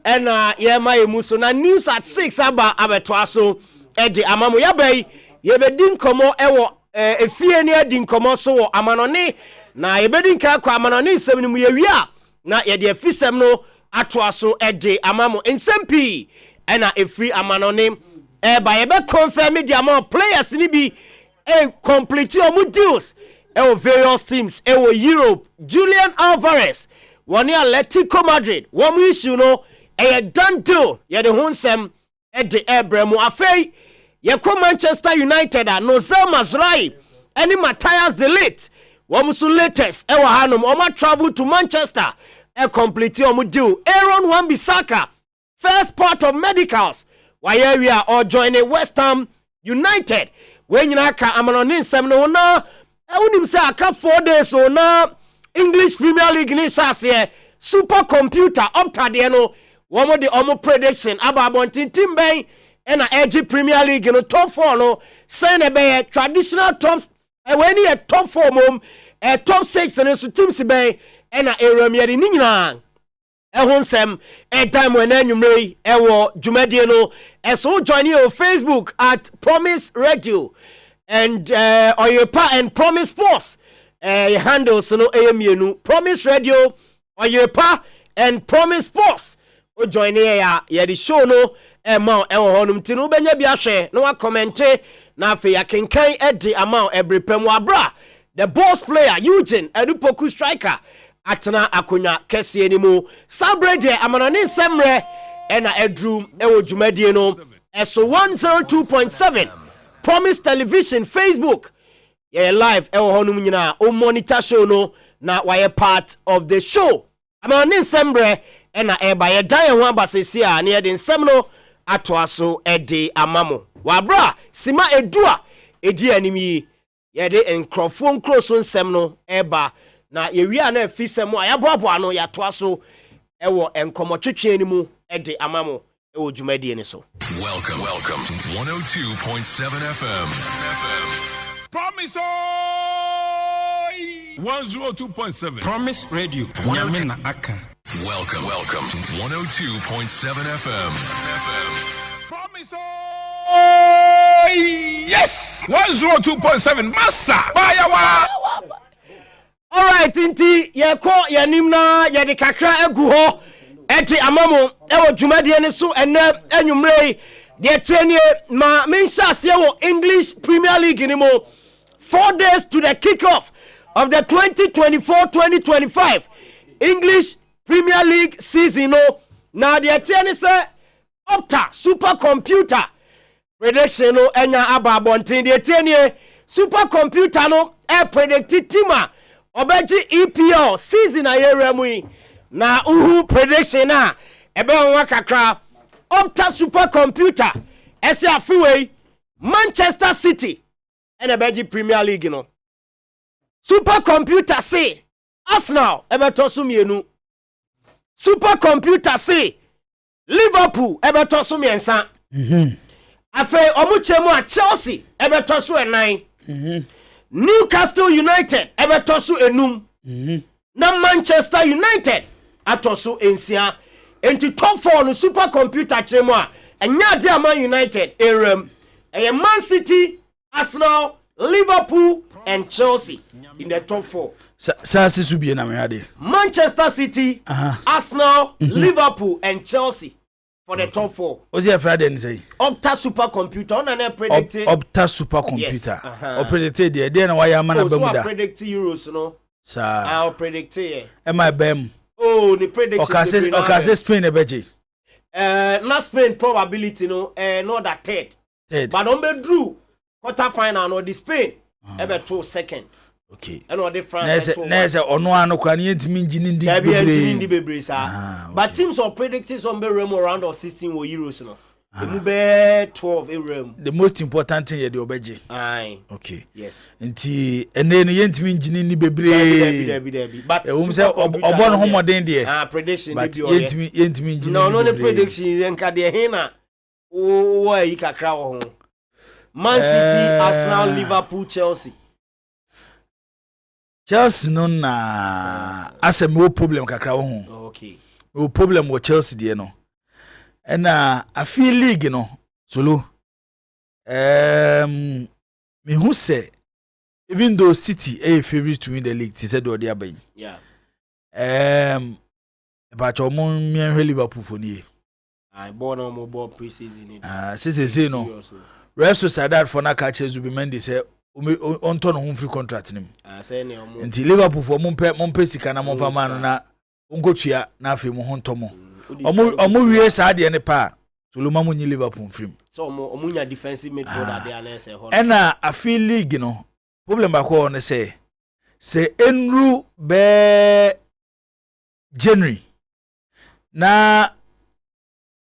ena ye ma emu so na news at 6 aba abeto aso edi amamo ya bai ye bedi nkomo ewo efie ne edi nkomo so wo amanone na ye bedi nka kwa amanone nsem ni mu ye wi a na ye de afisem no ato aso edi amamo nsempi ena efri amanone ba ye be confirm di amamo players ni bi complete omu deals various teams Europe. Julian Alvarez won Atletico Madrid one issue no done deal ye de honsem de Ebremu afei ye ko Manchester United Nozel Mazraoui any Matthias de Ligt one so latest hanom oma travel to Manchester complete omu deal Aaron Wan-Bissaka first part of medicals why area or joining West Ham United when you ka amanonin nsem no na unim say aka 4 days so na English Premier League ni sase super computer opta de no womo de omo prediction ababontin team ben na edge Premier League no top 4 no say na be traditional top when you top 4 mom top 6 and so teams ben na area ye ni nyina ehonsem time when anwumrei ewo dwumadie no so join you on Facebook at Promise Radio and Oyepa and Promise Sports handles no mienu Promise Radio Oyepa and Promise Sports o join here ya the show no ma ewo honum ti no benya bi ahwe no wa comment na afi ya kenkan edi ama ebrepem abra the boss player Eugene Adu Poku striker atena akonya kese animu sabrede amanone semre ena edrum ewo dwumadie no eso 102.7 Promise Television Facebook live ewo honum nyina o monitor show no na why part of the show amanone semre ena eba ye dan ho abasesi a na ye nsem no ato aso ede amamo wabra sima edua edi animi ye de enkrofo nkroso nsem no eba na yewia na afisem a yaboabo no ya to aso ewo enkomotwetwe ni mu ede amamo ewo dwumadie ni so. Welcome to 102.7 FM. Promise 102.7 Promise Radio. Nyamina aka. Welcome to 102.7 FM. Promise yes 102.7 Master Bayawa. All right, inti ye ko ye nimna ye de kakra egu ho eti amamo ewo dwumadie ne so ene anwumrei de tenie ma menshase wo English Premier League ni mo 4 days to the kickoff of the 2024-2025 English Premier League season no na de tiene se Opta supercomputer prediction no enya ababontin de tiene supercomputer no predict team obeji EPL season ayeremu na uhu prediction na ebe onwa kakra Opta supercomputer ese afiwe Manchester City and obeji Premier League no supercomputer say Arsenal ebe tosu mienu supercomputer say Liverpool ebe tosu miensa afe omuchemu a Chelsea ebe tosu enan Newcastle United ebetosu enum na Manchester United atosu ensia enti top 4 no supercomputer chemu a enya de Man United erem Man City, Arsenal, Liverpool and Chelsea in the top 4. Sasi subie na me Manchester City, Arsenal, Liverpool and Chelsea for the top 4. What's your Friday say? Opta supercomputer on an predicted Opta supercomputer. Or predicted the then why am I predict euros no. Sir, I'll predict it. Am I bem? Oh, the prediction. Okay, Spain a beji. Not Spain probability no, not that third. But on the drew quarter final no the Spain ever 2 second. Okay. And all the France. Nese ono no kwa ni ntimi ngini bebre sa. But teams are predicting some be around or 16 euros no. The be 12 eurem. The most important thing ye de obeje. Aye. Okay. Yes. Nti ene ne yentimi ngini ni bebre. But we say obon homoden de. Prediction dey be yentimi ngini. No the prediction enka de he na wo yi kakra wo ho. Man City, Arsenal, Liverpool, Chelsea. Chelsea no na ase me problem kakra wo ho. Okay. O problem with Chelsea de no. And I feel league, solo. Me who say, even though City a favorite to win the league, she said, "Odi abayi." Yeah. But your mom, me and Liverpool for me. I born on mobile pre-season. Say no. Rest of that for na catches will be Mendy say on turn home free contract him. Until Liverpool for Mumpe sika na momfa man na ungotua na afi mo hontomo. Omo wie sa de ne pa. Soloma munyi Liverpool free. So omunya defensive midfielder there na say ho. Ena afi league no. Problem ba ko on say enru be January na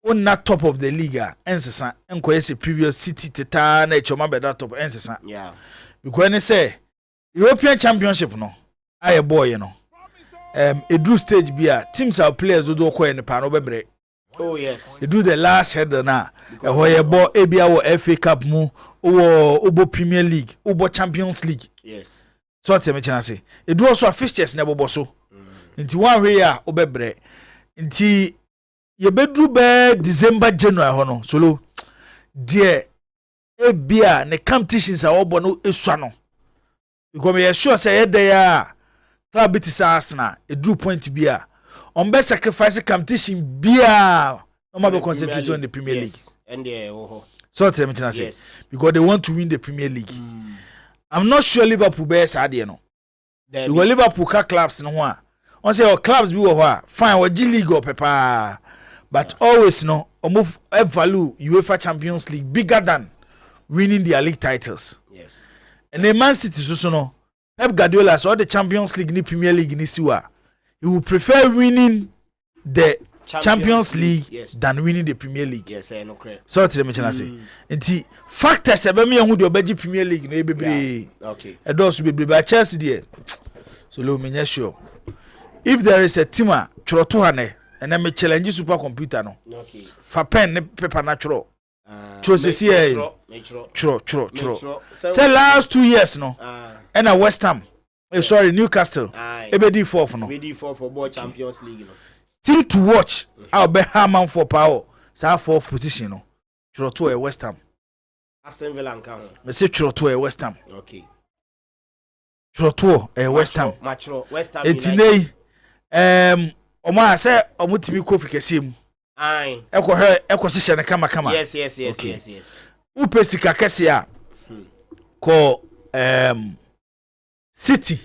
on not top of the league ensesa enkoyese previous City teta na echoma be that top ensesa. Yeah. Because they say European Championship no aye boy no a drew stage bia teams are players do ko en pa no bebre. Oh yes. They do the last header na e hoye ball e bia wo FA Cup mu obo Premier League obo Champions League. Yes. So tell me chana say e do also fixtures na bobo so. Nti one way a obebre. Nti ye bedru be December January ho no solo die ebia ne competitions a obo no esua no because me sure say e dey a club bit is Arsenal e drew point bia on be sacrifice competition bia no ma be concentrate on the Premier League and so tell me say because they want to win the Premier League. I'm not sure Liverpool be sad no because Liverpool ka clubs no ho a on say clubs bi wo ho a fine wo G League or papa. But always no, move value UEFA Champions League bigger than winning their league titles. Yes. And the Man City so no, Pep Guardiola saw the Champions League ni Premier League ni siwa. He would prefer winning the Champions League than winning the Premier League. Yes, I know correct. So to them say. Enti factors ebe me hu de obeji Premier League no bebre. Okay. E do so bebre ba Chelsea there. So lo me sure. If there is a team a chroto hane and then me challenge supercomputer no. Okay. For pen ne paper natural. Chro se see chro. Say last 2 years no. And a West Ham. Sorry, Newcastle. Ebedi 4th no. Ebedi 4 for ball Champions League no. Team to watch. I'll be Haman for power. Say 4th position no. Chro to a West Ham. Aston Villa and Cameron. Me say chro to a West Ham. Okay. Chro to a West Ham. Matro West Ham. Etinei Oma say omutimi kofi kesem. Aye. Eko hihye ne kama. Yes. Upe sika kese a. Ko City,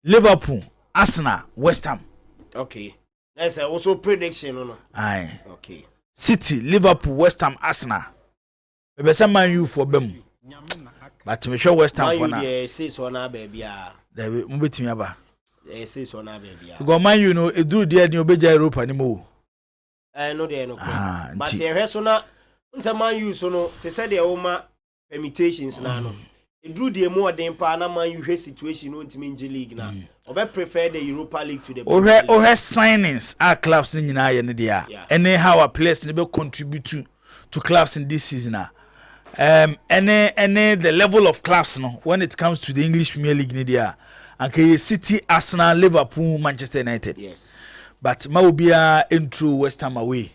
Liverpool, Arsenal, West Ham. Okay. That's also prediction no. Aye. Okay. City, Liverpool, West Ham, Arsenal. Maybe some Man U for them. But me sure West Ham for now. Man U say so na baby ah. There we betimi aba. Say so na baby ah. Go Man U no e do there ni obeja Europa ni mo. No there no. But here so na unta Man U so no te say the oma permutations na no. E do the more than pa na Man U situation no ntimi nje league na. Obe prefer the Europa League to the signings are clubs in nyina ye ne dia. Anyhow our players ne be contribute to clubs in this season na. Any the level of clubs no when it comes to the English Premier League ne dia. And City, Arsenal, Liverpool, Manchester United. Yes. But Maubia intro West Ham away.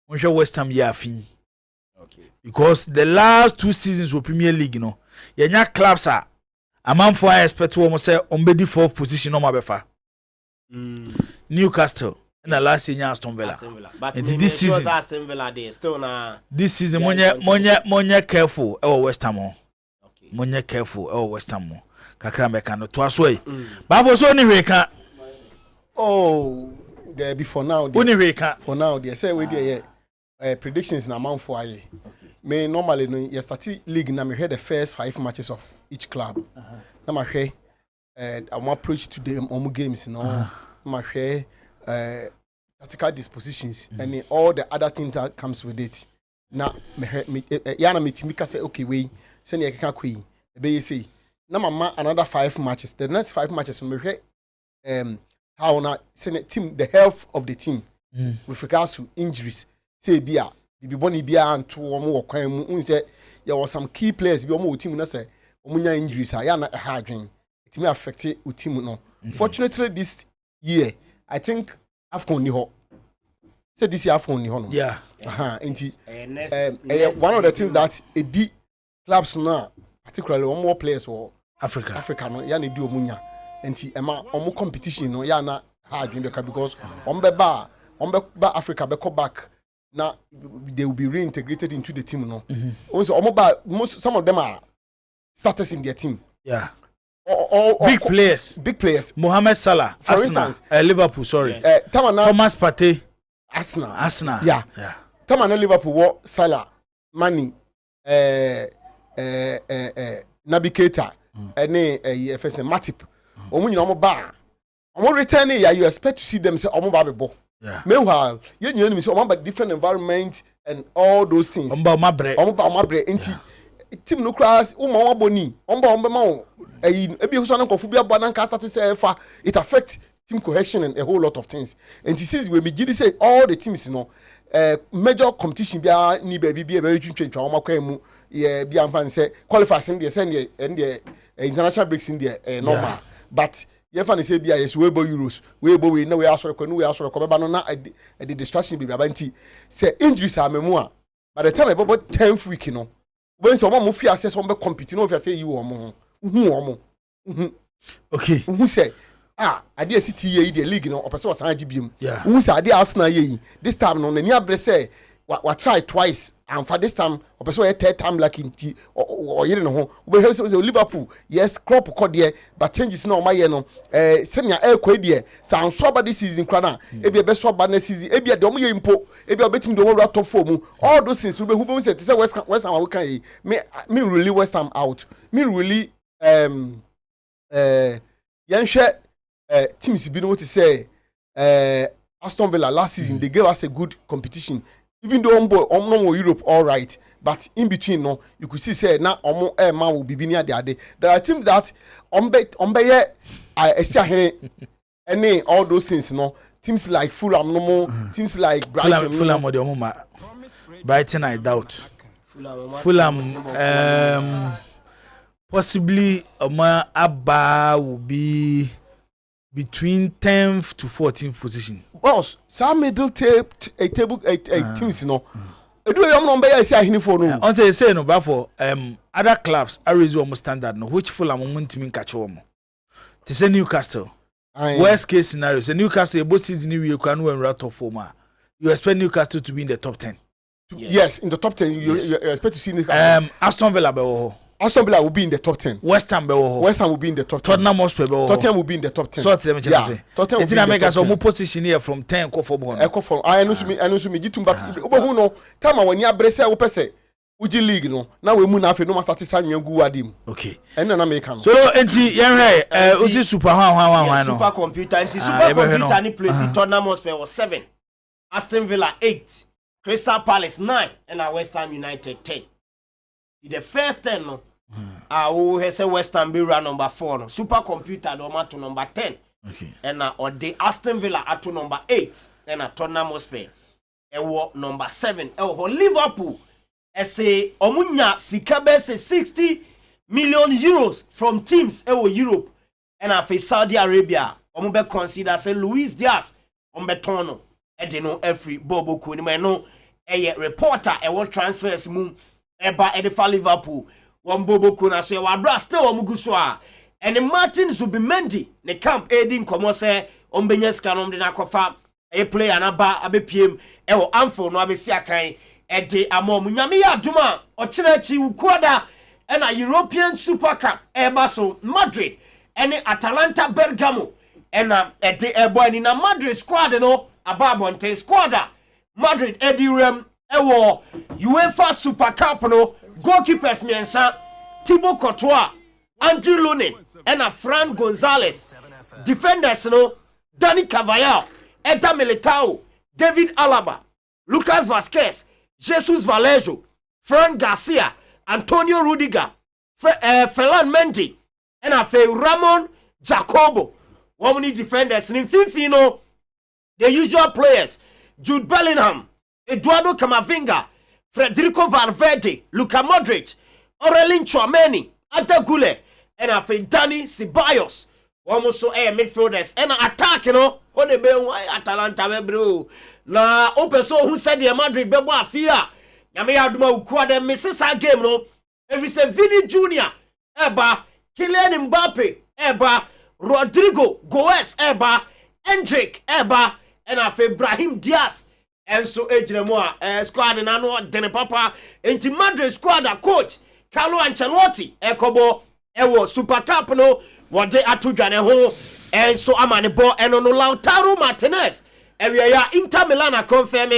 We show West Ham yafi. Okay. Because the last 2 seasons of Premier League, yenya clubs are a man for I expect to almost say on the 4th position no mabefa. Newcastle in the last year Aston Villa. But this season Aston Villa they still na. This season monye careful West Ham. Okay. Monye careful West Ham. Kakra meka no to aso yi ba for so ni hweka there before now oni hweka for now they say we there predictions na man for aye me normally no yesterday league na me hear the first 5 matches of each club na ma hwe I approach to them games no ma hwe tactical dispositions and all the other things that comes with it na me ya na me timika say okay we say na keka kwi be say na mama another 5 matches. The next 5 matches we how na team the health of the team with regards to injuries. Say bia bibi boni bia anto omo wokwan mu unse there was some key players bi omo team na say omunya injuries ya na ha adwen. It may affect the team no. Fortunately this year I think AFCON ni ho. say this year phone ni hono yeah nti one of the things that edi clubs now particularly one more players for Africa no ya na di omunya nti ema omo competition no ya na hard because ba Africa be come back now they will be reintegrated into the team no also some of them are starters in their team big players Mohamed Salah for Arsenal Liverpool sorry Thomas Partey Arsenal yeah Tamana Liverpool Salah Mane Naby Keita ene FS Matip omu nyina omo ba omo return ya you expect to see them say omo ba bebo meanwhile you nyina nim say omo ba different environment and all those things omo ba mabre enti team no class omo boni omo ma ebi so na kofu bi abo na nka start say fa it affect team cohesion and a whole lot of things and he says when me gidi say all the teams major competition bia ni ba bi very twintwa omo kwa mu ye bia mfa say qualifiers in the and the international breaks in the normal but you fan say bia yes we bo euros we bo we na we asore ko beba no na the distraction bi baba nti say injuries are memu a by the time about 10th week no when some mo fi access on be compete no fi say you omo okay who say ade city ye the league no opese was san gibiem who say ade Arsenal ye this time no nani abre say we try twice and for this time opese we third time like inti or yire no ho we say Liverpool yes crop ko there but changes na o maye no senior kwa there san so ba this season kra na e be so ba na season e be de o ye impo e be obetimi de o top 4 mu all those things we be who say West Ham we can me really West Ham out me really yanhwe teams bi no what to say Aston Villa last season they gave us a good competition even though on Europe all right but in between no you could see say na omo man will be near the ade there are teams that on be any all those things no teams like Fulham no teams like Brighton Fulham the omo Brighton I doubt Fulham possibly Abba will be between 10th to 14th position. Boss, some middle table teams no. Do you know be say ahini for no? On say no but for other clubs are raise almost standard no which Fulham won't mean catch them. To say Newcastle. Worst case scenario, say Newcastle both season we can no run top 4 ma. You expect Newcastle to be in the top 10. Yes, in the top 10 you expect to see Newcastle. Aston Villa be Aston Villa will be in the top 10. West Ham will be in the top 10. Tottenham Hotspur Tottenham will be in the top 10. So tell me Tottenham will be in the top 10. So position here from 10 go for bon. I know me gitum but obo no time when you abrese wo pese uji league no na we mu na afi no ma start sanwen gu wadim. Okay. And na make am. So enti yen hwe osi super hwan no. Super computer ni place Tottenham Hotspur was 7. Aston Villa 8. Crystal Palace 9 and West Ham United 10. The first 10 no who has a West Ham be run number 4 no supercomputer do ma to number 10 okay and or the Aston Villa at to number 8 and Tottenham Hotspur e wo number 7 Liverpool say omunya sika be say 60 million euros from teams wo Europe and afi Saudi Arabia omu be consider say Luis Diaz ombeton no e de no every bobo ko ni me no reporter e wo transfers mu eba edifa Liverpool one bobo kuna so wa bra still omugu so a and Martin Zubimendi ne camp edin komo say ombenya sika no de na kofa e player na ba abepiem e wo Anfield no abesi akan e de amom nyame ya aduma o kire chi wukoda e na European Super Cup e ba so Madrid ene Atalanta Bergamo e na e de e boy ni na Madrid squad no ababonte squad Madrid e di rem e wo UEFA Super Cup no goalkeepers miensa Thibaut Courtois, Andrew Lunin, and Fran Gonzalez. Defenders no Dani Carvajal, Eder Militao, David Alaba, Lucas Vazquez, Jesus Vallejo, Fran Garcia, Antonio Rudiger, Ferland Mendy, and Ramon Jacobo. One many defenders in Fifino, the usual players: Jude Bellingham, Eduardo Camavinga, Federico Valverde, Luka Modric, Aurelien Tchouameni, Adagule, and Dani Ceballos. Almost so midfielders and attack, you know. On the Atalanta, bro. na opeso who said the Madrid bebo afia nyame aduma ukua de misesa game no every say Vini Junior eba Kylian Mbappe eba Rodrigo Goes eba Hendrick eba and afa Brahim Diaz enso ejiremo a squad na no dene papa enti Madrid squad a coach Carlo Ancelotti ekobo ewo Super Cup no wode atudwane ho enso amane bo eno no Lautaro Martinez area ya Inter Milan a confirm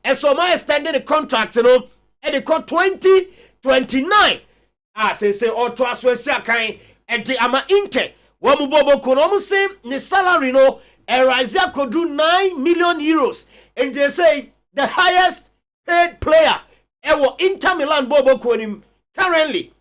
enso ma extended the contract no e de 2029 say auto asosia kan e de ama Inter wo mu bobo ko no mu say ni salary no rise could do 9 million euros and they say the highest paid player ewo Inter Milan bobo ko nim currently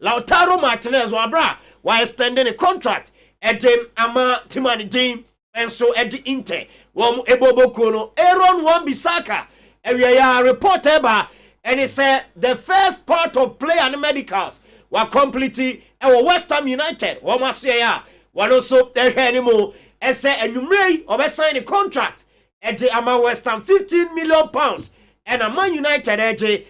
Lautaro Martinez wabra while extending a contract at the ama timani team and so at the Inter wom ebobo kono Aaron Wan-Bissaka area report eba and he said the first part of play and medicals were completely West Ham United woma say ya one also there anymore and say enumere or sign a contract at the ama West Ham 15 million pounds and a Man United at the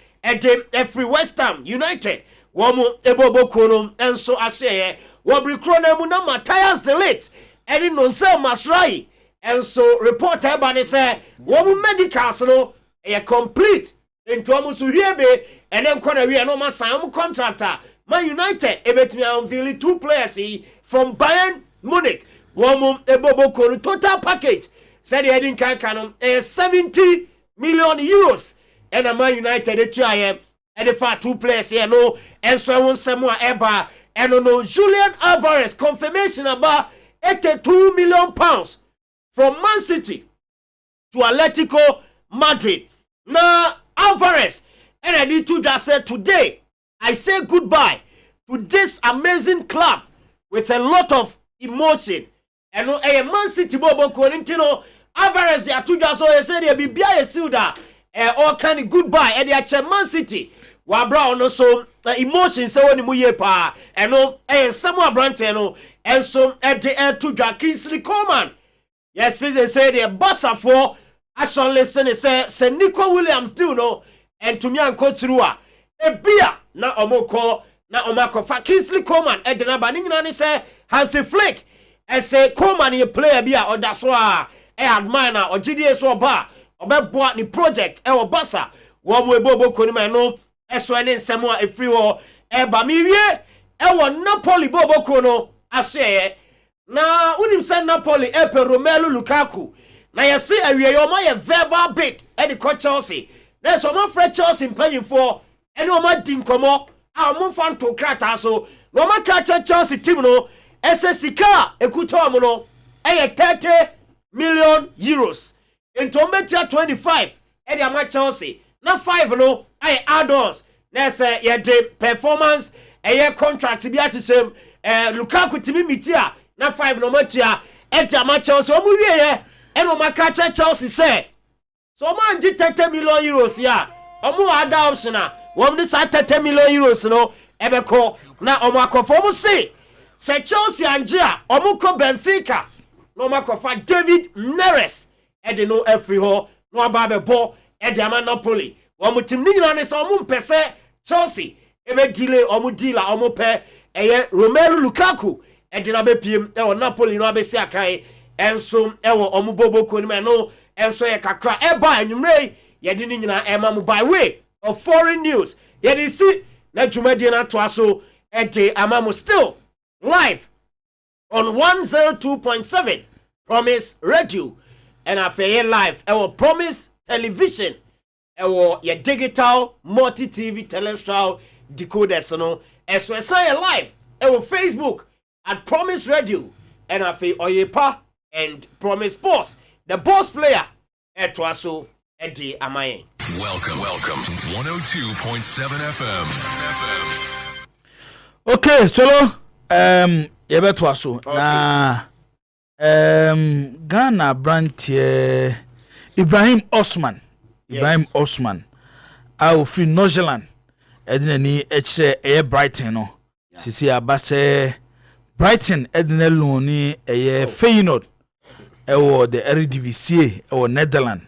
every West Ham United womu ebobo kono and so aseye wobri krona mu na Matthias de Ligt and no say Masrai and so report ebane say womu medicals no e complete into omu so hiebe and then kona we no ma sign contractor Man United ebetumi unveil 2 players from Bayern Munich womu ebobo kono total package said the heading kan 70 million euros and a Man United etuaye and the far 2 players here no and so I want Samuel Eba and no Julian Alvarez confirmation about 82 million pounds from Man City to Atletico Madrid. Now Alvarez and I need to just say today I say goodbye to this amazing club with a lot of emotion and no Man City bobo Corintino Alvarez they are two just so they say they be bia silda all kind of goodbye and they are Man City wabra ono so emotion say woni mu ye pa eno Samuel Brante no enso de to Kingsley Coman yes they say the bossa for action listen say Nico Williams do no and to me anko through ebia na omoko na omako fa Kingsley Coman e de na ba ni nyina ne say Hansi Flick e say Coman ye player bia oda so admire na ogidie so ba obeboa ni project e wo bossa wo mu ebobo konima no eso ene nsemo a efri ho eba mi wie e wo Napoli boboko no aseye na unim se Napoli pe Romelu Lukaku na yesi awie yo ma ye verbal bid e de ko Chelsea na so ma fra Chelsea mpanyimfo ene o ma di nkomo a mo fa nto krata so no ma ka Chelsea team no ese sika ekuto mo no e 30 million euros into metia 25 e de ama Chelsea na 5 no ay add-ons na say ye de performance ye contract bi atisem Lukaku timi mitia na 5 no matia e de ama Chelsea o mu wie ye e no maka Chelsea say so man ji 30 million euros ya o mu ada option a won dis 30 million euros no e be ko na o mu akofo mu say Chelsea anje a o mu ko Benfica no makofa David Neres e de no every ho no aba be bo e de ama Napoli omo tim ni nyina ne so omo mpese Chelsea e be delay omo deal a omo pe eye Romelu Lukaku e de na be piem e wo Napoli no abesi akai enso e wo omo boboko ni me no enso ye kakra e ba anwumrei ye de ni nyina e ma mo by way of foreign news ye de si na dwumadi na to aso e de ama mo still live on 102.7 Promise Radio and afeye live our Promise Television our your digital multi TV terrestrial decoders no as we say live our Facebook at Promise Radio and afeye Oyepa and Promise Boss the boss player etwaso edi amaye. Welcome to 102.7 FM. Okay, solo yebeto so na Ghana brand Ibrahim Osman au free Nozeland edina ni ekire Brighton no sisi abase Brighton edina lo ni Feyenoord ewo the Eredivisie ewo Netherlands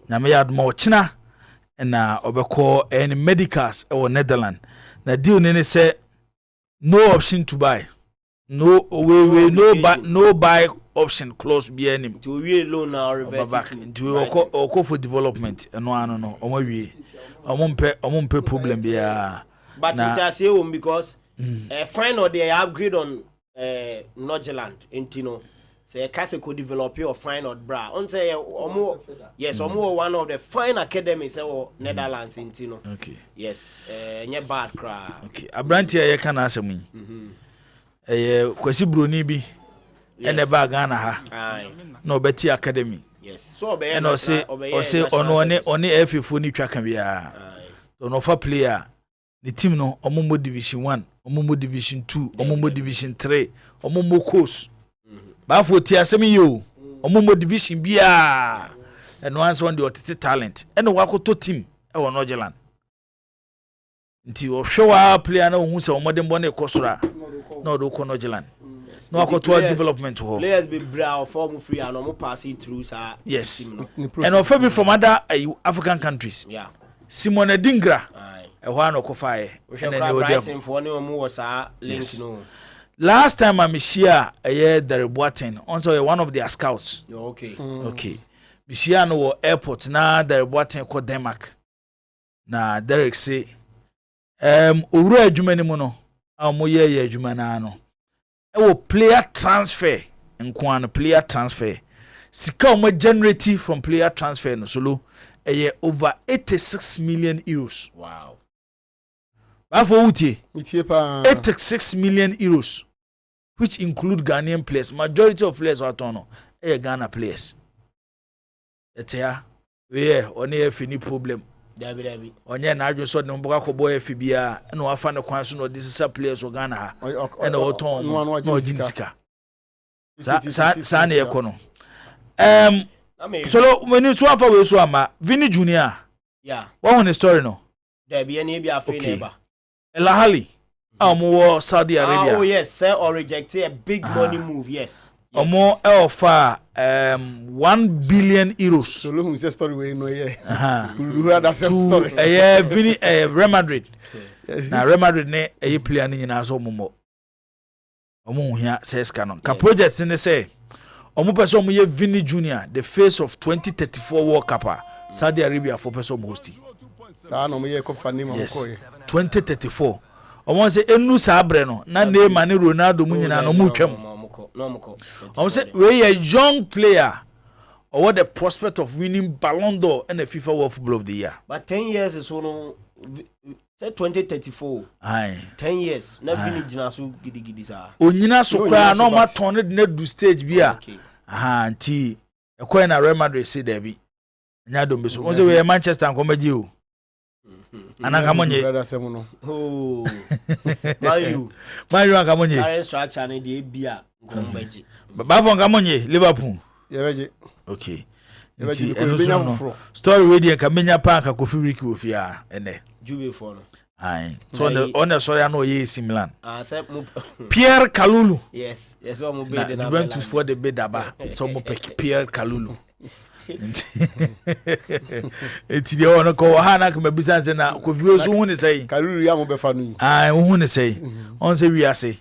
nyame ya adoma ochina na obekọ any medicals or Netherlands na deal ne say no option to buy no no buy option close be any to we loan now revert to oko for development eno ano no omo wie omompe problem bia but it has say because fine or they upgrade on Nordjylland intino say Kase could develop your fine or bra on say yes one of the fine academies or Netherlands intino okay yes nye bad cry okay abranti ye kana asem kwasi broni bi ene ba Ghana ha na obeti academy yes so be and o say oni FFO ni twaka bia no for player the team no omombo division 1 omombo division 2 omombo division 3 omombo course ba for ti asem yo omombo division bia and once one the otete talent and wakoto team e wo Nordjylland nti o show player na hu se omodembo na ekosora na do ko Nordjylland no akoto development ho players be bra form free and no pass it through sir yes and of from other African countries yeah Simon Dingra ho an okofae and Brighton for no mo was link no last time I'm share the Boateng also one of their scouts okay okay we share no airport na the Boateng ko Denmark na Derek say owura adwuma ni mu no amoye adwuma na no ewo player transfer nkwan player transfer sika o generative from player transfer no solo over 86 million euros. Wow. Bafo utie 86 million euros, which include Ghanaian players. Majority of players are tono Ghana players. Etia we only any problem. Dabi. Onye na adwo so de mboka ko boy FBA na wafa ne kwan so no this players o Ghana ha. E na oton no jinsika. Sa na ekono. So when you swap away so ama Vini Junior. Yeah. What one the story no? Dabi any be afraid never. El Ahly. Omo Saudi Arabia. Oh yes, sir, or rejected a big money move, yes. Omo offer 1 billion euros. So who say story we no here. Who had that same story. Vini Real Madrid. Na Real Madrid ne player ni nyina so omo. Omo hia says canon. Ka project ni say omo person omo ye Vini Junior, the face of 2034 World Cup. Saudi Arabia for person host. Sa no me ye ko fani mo ko ye. 2034. Omo say enu sa abre no na Neymar ni Ronaldo mu nyina no mu twam. I say we a young player or what the prospect of winning Ballon d'Or and the FIFA World Football of the Year. But 10 years is no say 2034. Aye. 10 years. Na Vini jina so gidi sa. Onyina so kra no ma turn na do stage bia. Aha nti e ko na Real Madrid say there bi. Nya do be so. Won say we Manchester nkomaji o. Ananga monye. Oh. Mayu anga monye. Current structure na dey bia nkomaji. Bafo anga monye Liverpool. Yebeje. Okay. Nti eno story we dey ka menya pa aka Kofi Wiki ofia ene. Juve for no. Aye. So on the story no ye Milan. Say Pierre Kalulu. Yes, o mo be dey na. Juventus for the bid aba. So mo pick Pierre Kalulu. Eti de ono ko ha na ka mabisa se na Kofi so hu ne sei. Kalulu ya mo be fa no. Aye, hu ne sei. On se wi ase.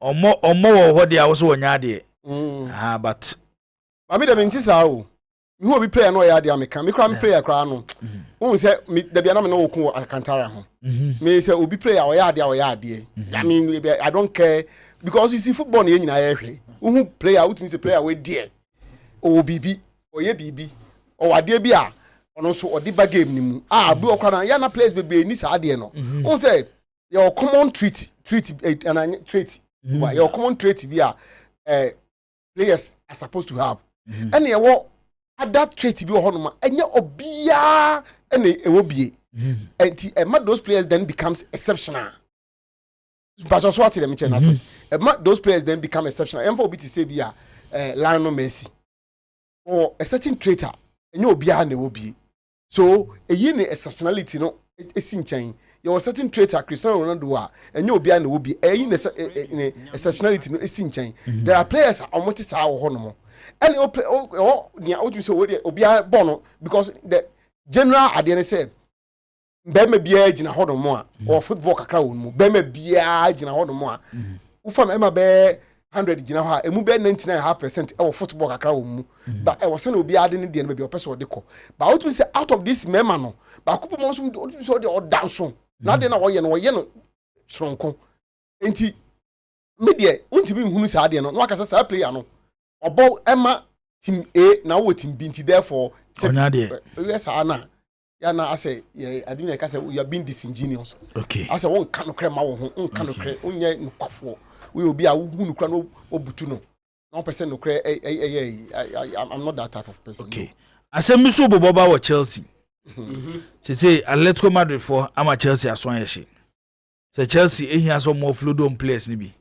Omo wo ho de a wo so wonya de. But Mami de menti sa o. Mi ho bi player no ya de ameka. Mi kra mi player kra no. Won se de bia na me no wo ku akantara ho. Me se obi player o ya de I mean I don't care because you see football na nyina ya hwe. Who player who say player we there. O bibi, o ye bibi. O ade bia ono so odi ba game ni mu. Bi okra na ya na players bebe ni sa ade no. Won say your common trait and trait. Your common trait bia players are supposed to have. And ye wo other trait bi ho no ma enye obia ene e wo bie. And those players then becomes exceptional. But just what them say na those players then become exceptional. And for obi to say bia Lionel Messi or a certain traitor enye obia na wo bie. So eyi ne exceptionality no esin chan. Your certain traitor Cristiano Ronaldo a enye obia na wo bie. Eyi ne exceptionality no esin chan. There are players amoti sa wo ho no mo. any play near what you say obia bono because the general adene say bema bia gina hodo mo a or football kakra won mu bema bia gina hodo mo a ufam ema be 100 gina ho a emu be 99.5% e football kakra won mu but e was say obia ade ne de no be person de ko but what you say out of this mema no ba kupo mo so de o danso na de na wo ye no sonko enti media untimi nhunu sa ade no no aka sa player no obo ema team A na wo team B nti therefore yes ana ya na ase I didn't say you are being disingenuous okay ase won ka no krema wo ho won ka no kre onye nkwafo we obi a wo hunu kra no obutu no 1% no kre I'm not that type of person okay asem so boboba wo Chelsea say Atletico Madrid for ama Chelsea aswan ye she say Chelsea ehia so more fluid players ni bi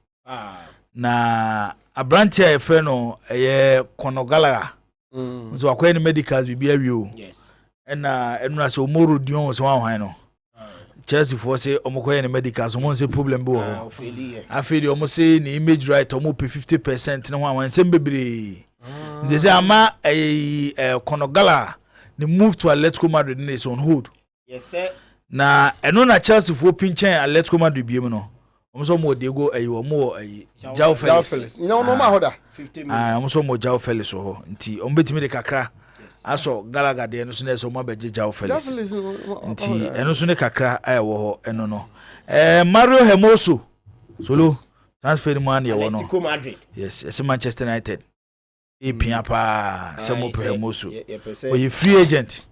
na abrantia e fe no eye konogala so akwai ni medicals bi bia wi o yes na enuna so moro dion so wan no Chelsea for say omokoye ni medicals omo say problem bi wo afedi omo say ni image right omo pe 50% no wan sem bebre they say ama konogala the move to Atletico Madrid is on hold yes sir na enuna Chelsea for pinchen Atletico Madrid bi no omo mo de go omo João Felix no ma hoda 50 million omo mo João Felix ho nti omo betimi de kakra aso Galaga de no so na so mo beje João Felix nti eno so ne kakra wo ho eno no Mario Hermoso solo transfer man ye wo no Atletico Madrid yes it's Manchester United pia pa Samo Hermoso o ye free agent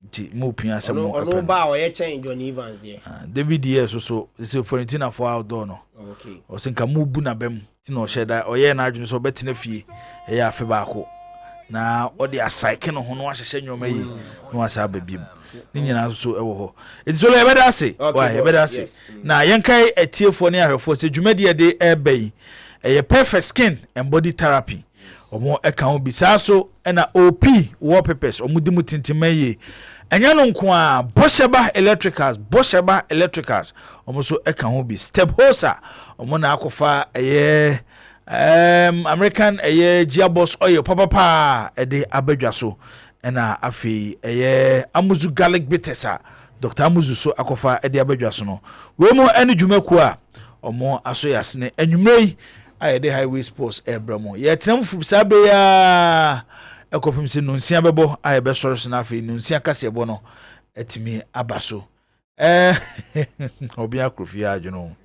nti mo pia Samo ono ba o ye change John Evans there David yes so Fiorentina for outdoor no okay o sinka mo bu na bem ti no sheda o ye na adwene so betina fie e ya afe ba ko na o de asaike no ho no ahyehyɛ nyoma yi no asa babiem ni nyina so e wo ho eti so le ebeda ase wa ebeda ase na yenkai etiefo ne ahwefo se dwumadi de ebai e perfect skin and body therapy omo eka ho bisa so na OP wallpapers omudi mutintimaye enya no nko a Bosheba Electricals omo so eka ho bi step hosa omo na akofa American gearbox oil papa de abadwa so na afi amuzu garlic bitters Dr. Amuzu so akofa de abadwa so no we mo ene dwumaku a omo aso yasne anwumrei ayede highway sports ebramo ye tenamfu sabe ya ekopim se nunsia bebo ayebe soro na afi nunsia kase ebo no etimi abaso obi akrofi adwono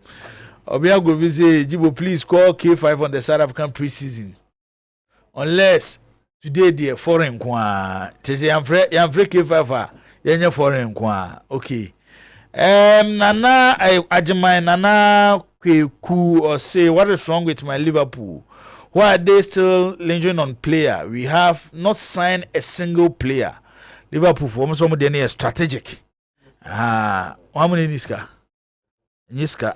Obia go visit Jibo, please call K5 on the South African preseason. Unless today the foreign kwa. Tese yamfre K5 yenye foreign kwa. Okay. Nana Ajimai Nana Kweku or say what is wrong with my Liverpool? Why are they still lingering on player? We have not signed a single player. Liverpool for almost some day strategic. How many niska? Nyiska.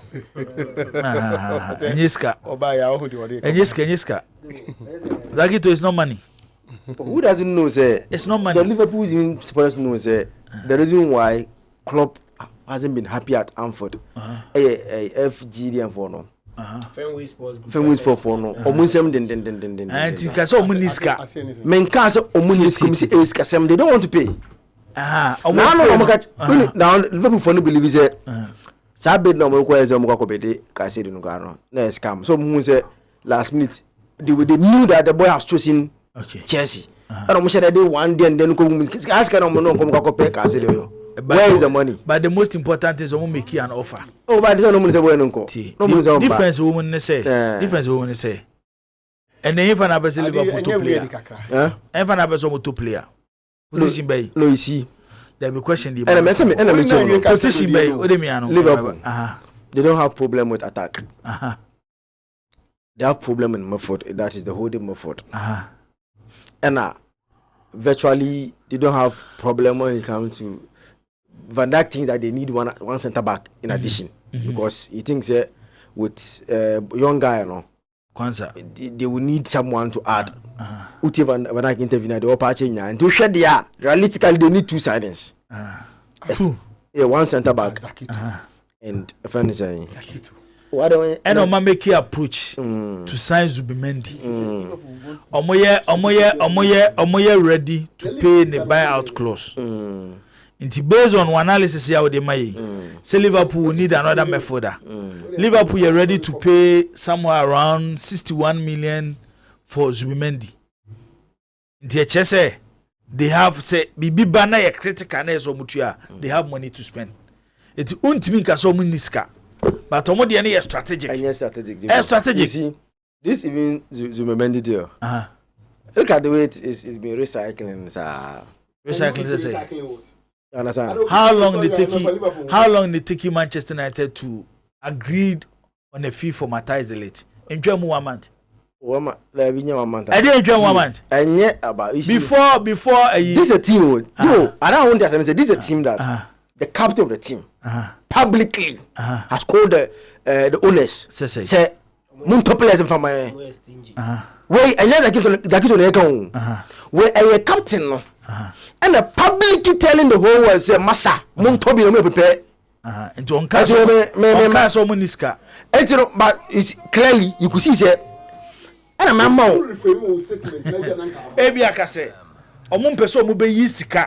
Nyiska. Nyiska. Zagito is not money. Who doesn't know, say? It's not money. The Liverpool is supposed to know, say, the reason why Klopp hasn't been happy at Anfield. FGD for no. Fenway Sports. For no. Omunsem den. And Tikaso Muniska. Menkasa Omunis is Kasem. They don't want to pay. Now Liverpool for no believe it. Sabe no mo kwa eze mo kwa kobede ka say no gano na scam so mo say last minute they knew that the boy has chosen Chelsea and mo share dey one day and then ko ask no mo no ko kwa pay ka say yo where is the money but the most important is we make an offer but this no mo say boy no ko no difference woman say and then if an abese Liverpool to player if an abese mo to player position by no you see there be question the position by Liverpool they don't have problem with attack they have problem in midfield, that is the holding midfield and virtually they don't have problem when it comes to Van Dijk thinks that they need one center back in addition because he thinks with young guy they will need someone to add Uti Van Dijk intervene the upper chain and to shed realistically they need two signings two one center back and a friend is saying and Oma make approach to sign Zubimendi. Omoye ready to pay the buyout clause. Based on one analysis here with the May, say Liverpool will need another method. Liverpool are ready to pay somewhere around 61 million for Zubimendi. They have say bibi bana ya critical na so mutua, they have money to spend. It untimi ka so muniska. But omo de na strategic. Strategic. You see, this even Zubimendi deal. Look at the way it's been recycling. Recycling. Understand? How long they take Manchester United to agree on a fee for Matthias de Ligt? Enjoy 1 month. I didn't enjoy 1 month. Before this is a team. I don't want to say this is a team that the captain of the team publicly has called the owners. Say top players from my way. And then where a captain and the public telling the whole world say massa Montobi no prepare and on caso muniska. But it's clearly you could see say and a man ebi akase omum peso mu be yisika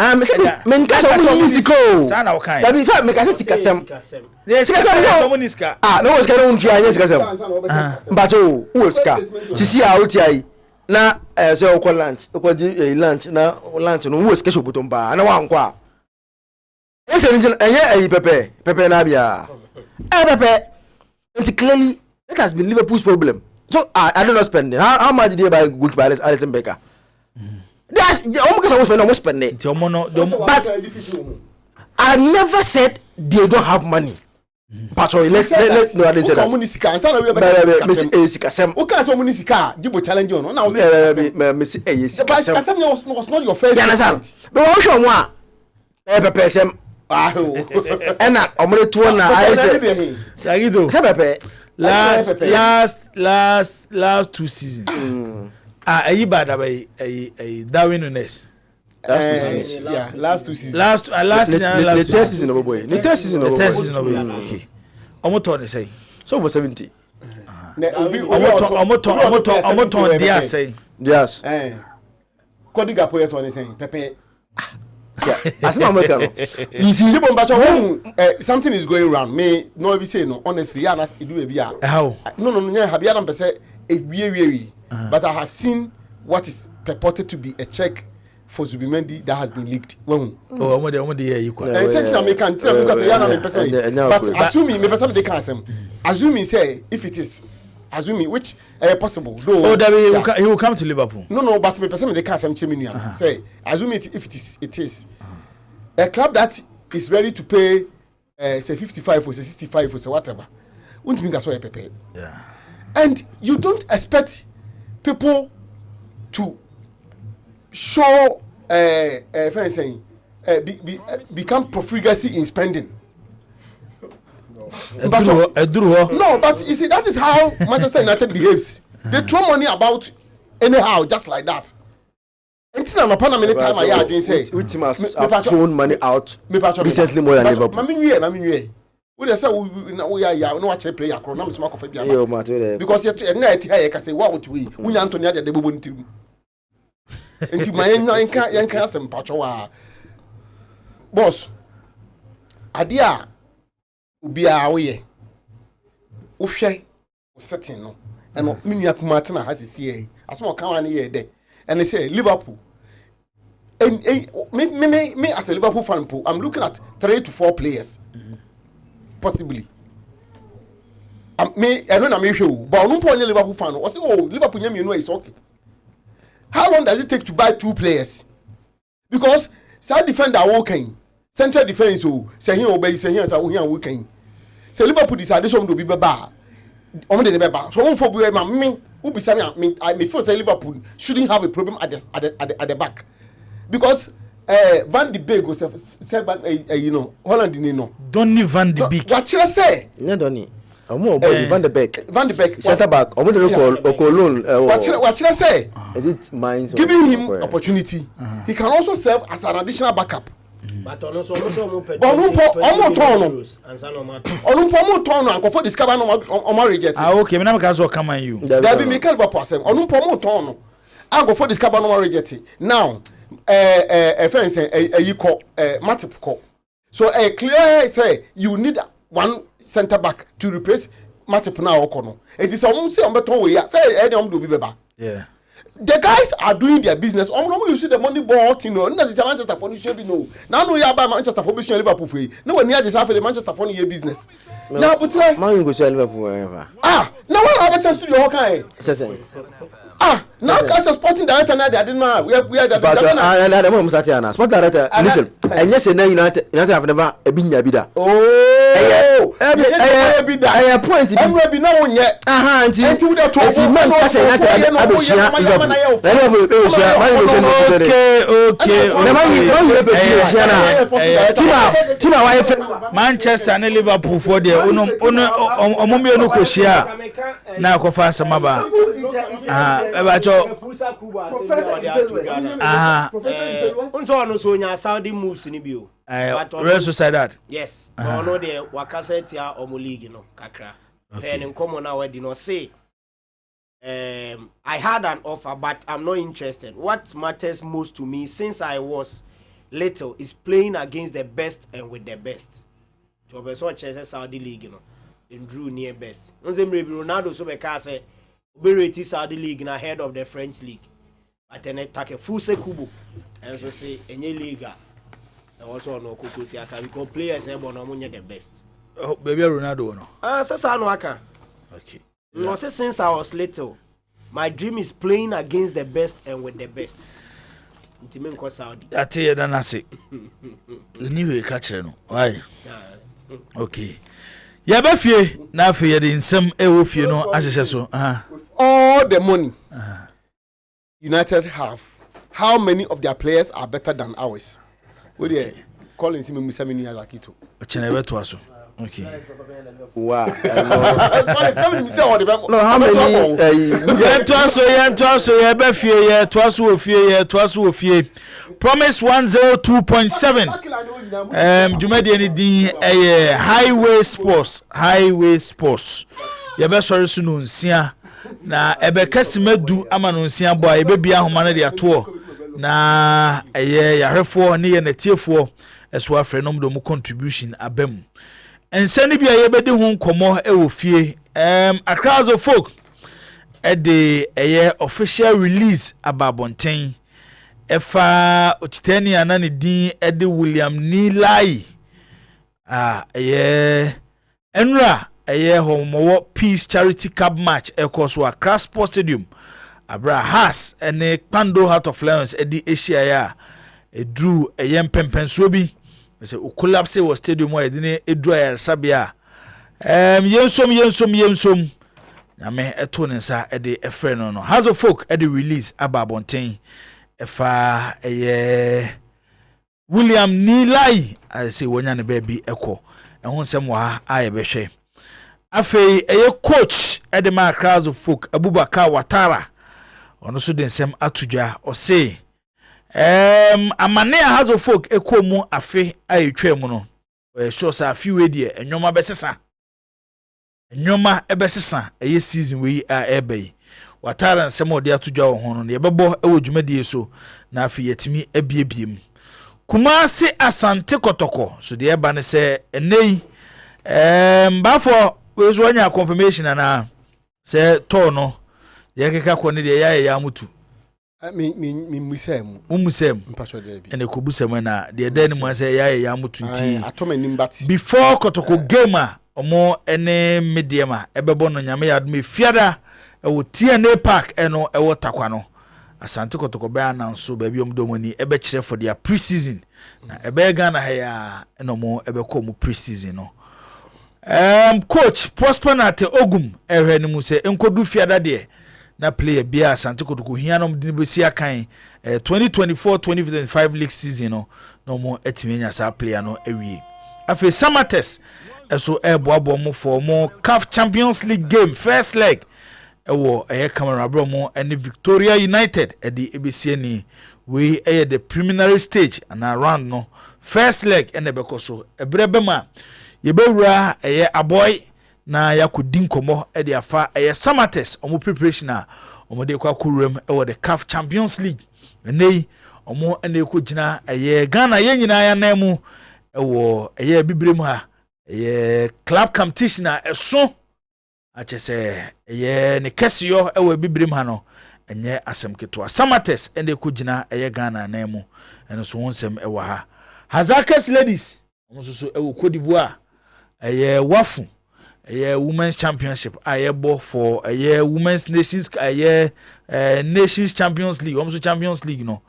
men ka so musiko sana o kan da bi fa me ka sika sem so muniska no was can on fia sika sem but o sika sisi a oti ai na say o call lunch na lunch no wo sika shobuton ba na wa nkwa ese enye pepe na bia pepe and clearly that has been Liverpool's problem. So I don't know spending. How much did they buy goalkeeper Alisson Becker? That's almost spending. But I never said they don't have money. But let's no I didn't say that. Challenge on. Now was not your first. You understand? But what show one? Pepe and na omre to na I say Sagido last 2 seasons ayi bad by a Darwin Nunes last 2 seasons last season of boy the third season of okay omo to say so for 70 omo dia say yes Kodiga poet one say Pepe you see something is going around me no be say no honestly yeah it do be how no have you done say but I have seen what is purported to be a check for Zubimendi that has been leaked when but assuming me person they can assuming say if it is assuming which possible though he will come to Liverpool no but me person they can't say assume it if it is a club that is ready to pay say 55 or say 65 or say whatever won't mean that's why prepare and you don't expect people to show become profligacy in spending. No, but you see, that is how Manchester United behaves. They throw money about anyhow, just like that. Until I'm upon a minute time, I didn't say which team has thrown money out recently more than Liverpool. We say we are no actually player. Because you're night here, I can say, what would we? We Antonio the Bubun team. Until my can't some patroa. Boss, Adia. Ubia we uhwe setting no and minua kumatena has see as mo kan wan here there and they say Liverpool and me as a Liverpool fan pool I'm looking at 3 to 4 players possibly me I know na me hwe but no point Liverpool fan o say oh Liverpool nyam you know is okay. How long does it take to buy 2 players? Because side defender walking central defense say here obey say here say here we can say Liverpool decide some do be baba on the baba so one for me who be say me I feel say Liverpool shouldn't have a problem at the back because Van de Beek was say you know Holland you know Donny Van de Beek what should I say no Donny Van de Beek center back what should I say is it mine giving him opportunity he can also serve as an additional backup But also mo pay. Omo tono. Omo tono anko for discover no reject. Ah okay, me na me ka so come on you. There be Mikel Bapasem. Omo tono. Anko for discover no reject. Now fence yiko Matip ko. So clear say you need one center back to replace Matip now okono. It is say ombeton we say any do be beba. Yeah. The guys are doing their business. You see the money bought, you know. That's Manchester for you should be no. Now no, you are by Manchester for Liverpool for you. No one near just after the Manchester for your business. Now, but Man, you go to Liverpool wherever. Now I have a chance to do okay. Now as a sporting director now, they didn't know. We are the. But the moment Satiana, sport director, listen. And yes, United have never been a bidder. Oh, I appoint him. I'm be now yet. Until the Manchester and Liverpool for the Omomio Koshia. Now Kofa Samaba. Saudi moves in Ibio. Real Sociedad. Yes. No, the Wakasetia or Muligi, no, Kakra. Pen in common now, I did not say. I had an offer, but I'm not interested. What matters most to me since I was little is playing against the best and with the best. To oversaw Chelsea Saudi League, you know, and drew near best. Ronaldo so say Bereti Saudi League ahead of the French league. But then take a full sekubo and so say any league. Also no Kukusiaka because players are the best. Oh, baby Ronaldo no. Okay. No, since I was little, my dream is playing against the best and with the best. Intimen Saudi. I tell you that I say. Anyway, catch no. Why? Okay. Ya ba fie na fie de nsem e wo fie no ahyehyɛ so. All the money United have, how many of their players are better than ours? What do calling him Musamini Azakito? Chenebe to aso. Okay. Wow. No, how many? Yeah, twaso, yeah, be fie, yeah, twaso fie. Promise 102.7. Jumadi any din Highway Sports. Ya be sorry sunu nsia na ebe kasimedu ama no nsia boy ebe bia homa na de ato na ya hwefo ne ye natiefo eso afre nom do mu contribution abem. Ensani bia ye bedi hu nkomo e wo fie Accra folk e de official release ababonten efa ochitani anane din e de William Nilai enra homo Peace Charity Cup match ekoso Accra Sports Stadium Abra Has ene Pando Heart of Lions edi Asia ya drew pempenso bi say o collapse was stadium wa edine edu ya sabia yensom na me eto ne nsa ede efre no has of folk ede release ababonten efa William Nilai I say wonya ne baby eko ehun sem wa aye behwe afei coach ede ma crowds of folk Abubakar Watara ono so den sem atudwa o say amane has of folk ekomu afe ayetwam no sure sa afi we die enwoma besesa enwoma ebesesa season we ebe Watara nsem ode atudwa ho no ye bebo dwumadie so na afi yetimi abiebiem Kumasi Asante Kotoko so de eba ne se enei bafo we so anya confirmation na se to no ye keka ko ne de ya mutu mi musem mpacho de bi ene ko busem na de dan mu se ya mutu nti atoma nim bat before Kotoko game omo ene mediema ebebo no nyame ya me fiada ewo TNA Park eno ewo takwa no Asante Kotoko be announce ba bi omdomoni ebe kire for their pre-season na ebe Ghana ha ya eno mo ebe ko mu pre-season no coach Prosper Nate Ogum ehwe ni mu se enkodu fiada de na player bia Asante Kotoko hianom de besi akan 2024-2025 league season no mo etimenya sa player no ewie afi Samates eso eboabo mo for mo CAF Champions League game first leg ewo Cameroon abromo and Victoria United at the ABC ni we the preliminary stage and around no first leg ene beko so ebrebe ma yebewura eye aboy na yakodi nkomo e de afa eye Samates omo preparation a omo de kwa kurum e wo the CAF Champions League nei omo ene ko gina eye Ghana ye nyina ya namu e wo eye bibrem ha eye club competition a eso a chese eye ne kesio e wo bibrem ha no enye asem keto Samates ene ko gina eye Ghana namu ene so wonsem e wo ha Hazakes ladies omo so e wo Cote d'Ivoire eye wafu eye women's championship ayebo for eye women's nations nations champions league omo so champions league no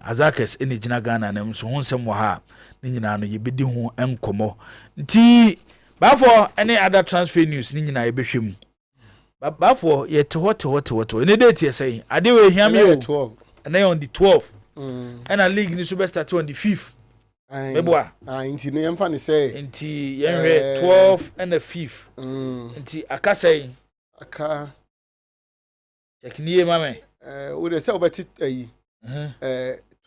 Hazakes ene gina Ghana na so honsem wo ha ni nyina no yebedi ho enkomo nti bafo any other transfer news ni nyina yebehwem bafo ye te hot ene date ye say ade we hiam yo 12 and on the 12th and a league ni super start on the 5th Meboa. Inti no yemfa ne say. Inti yenhwe 12 and the 5th. Inti aka say. Aka. Yakiniye mame. We dey say obeti ayi.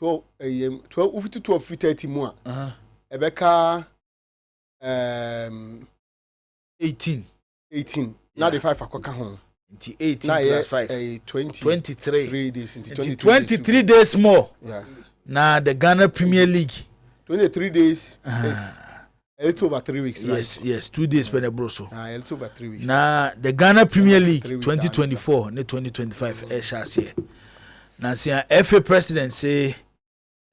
12 ufiti 12 30 mu a. Ebeka 18. Now the 5 akoka ho. Inti 18 plus 5. 23 days. Inti 23 days more. Yeah. Na the Ghana Premier League. 23 days is a little over 3 weeks, right? Yes, 2 days per broso. A little over 3 weeks. Na the Ghana Premier League 2024 ne 2025 share. Na sia FA president say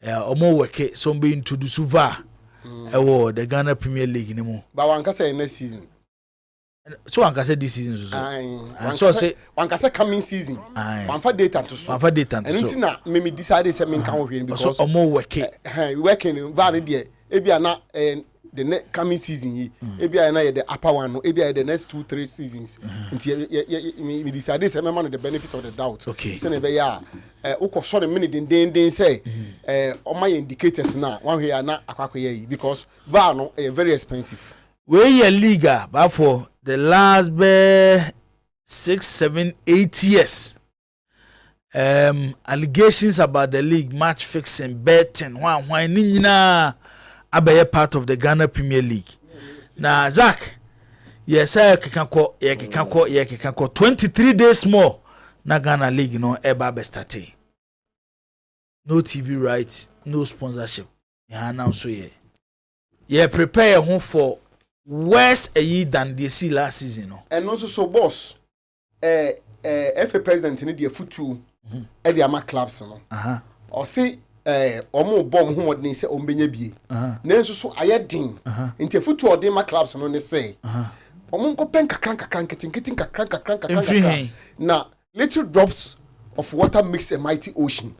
omo work so be introduce VAR the Ghana Premier League ne mu. But one can say next season. So one can say this season so. And so say one can say coming season. One for data to so. One for data to so. And until now me decide say me can work because so omo work working VAR there ebi na the coming season yi ebi na the upper one no ebi the next 2-3 seasons until me decide say me man the benefit of the doubt. Okay. Say na be ya ukọ the minute den say o my indicators na one here na akwakoye yi because VAR no very expensive. We ye league but for the last 6, 7, 8 years allegations about the league match fixing betting why ni nyina abaye part of the Ghana Premier League. Na Zach yes I can call 23 days more na Ghana League no eba be start. No TV rights, no sponsorship. Ya now so ye prepare home for worse a year than they see last season. No? And also so boss FA president in the football the ama clubs no. Or say omo bomb who would say ombenya bie. Na so ayedin. Into football the ama clubs no ne say. Omo nko pen kakran kitin. Na little drops of water makes a mighty ocean.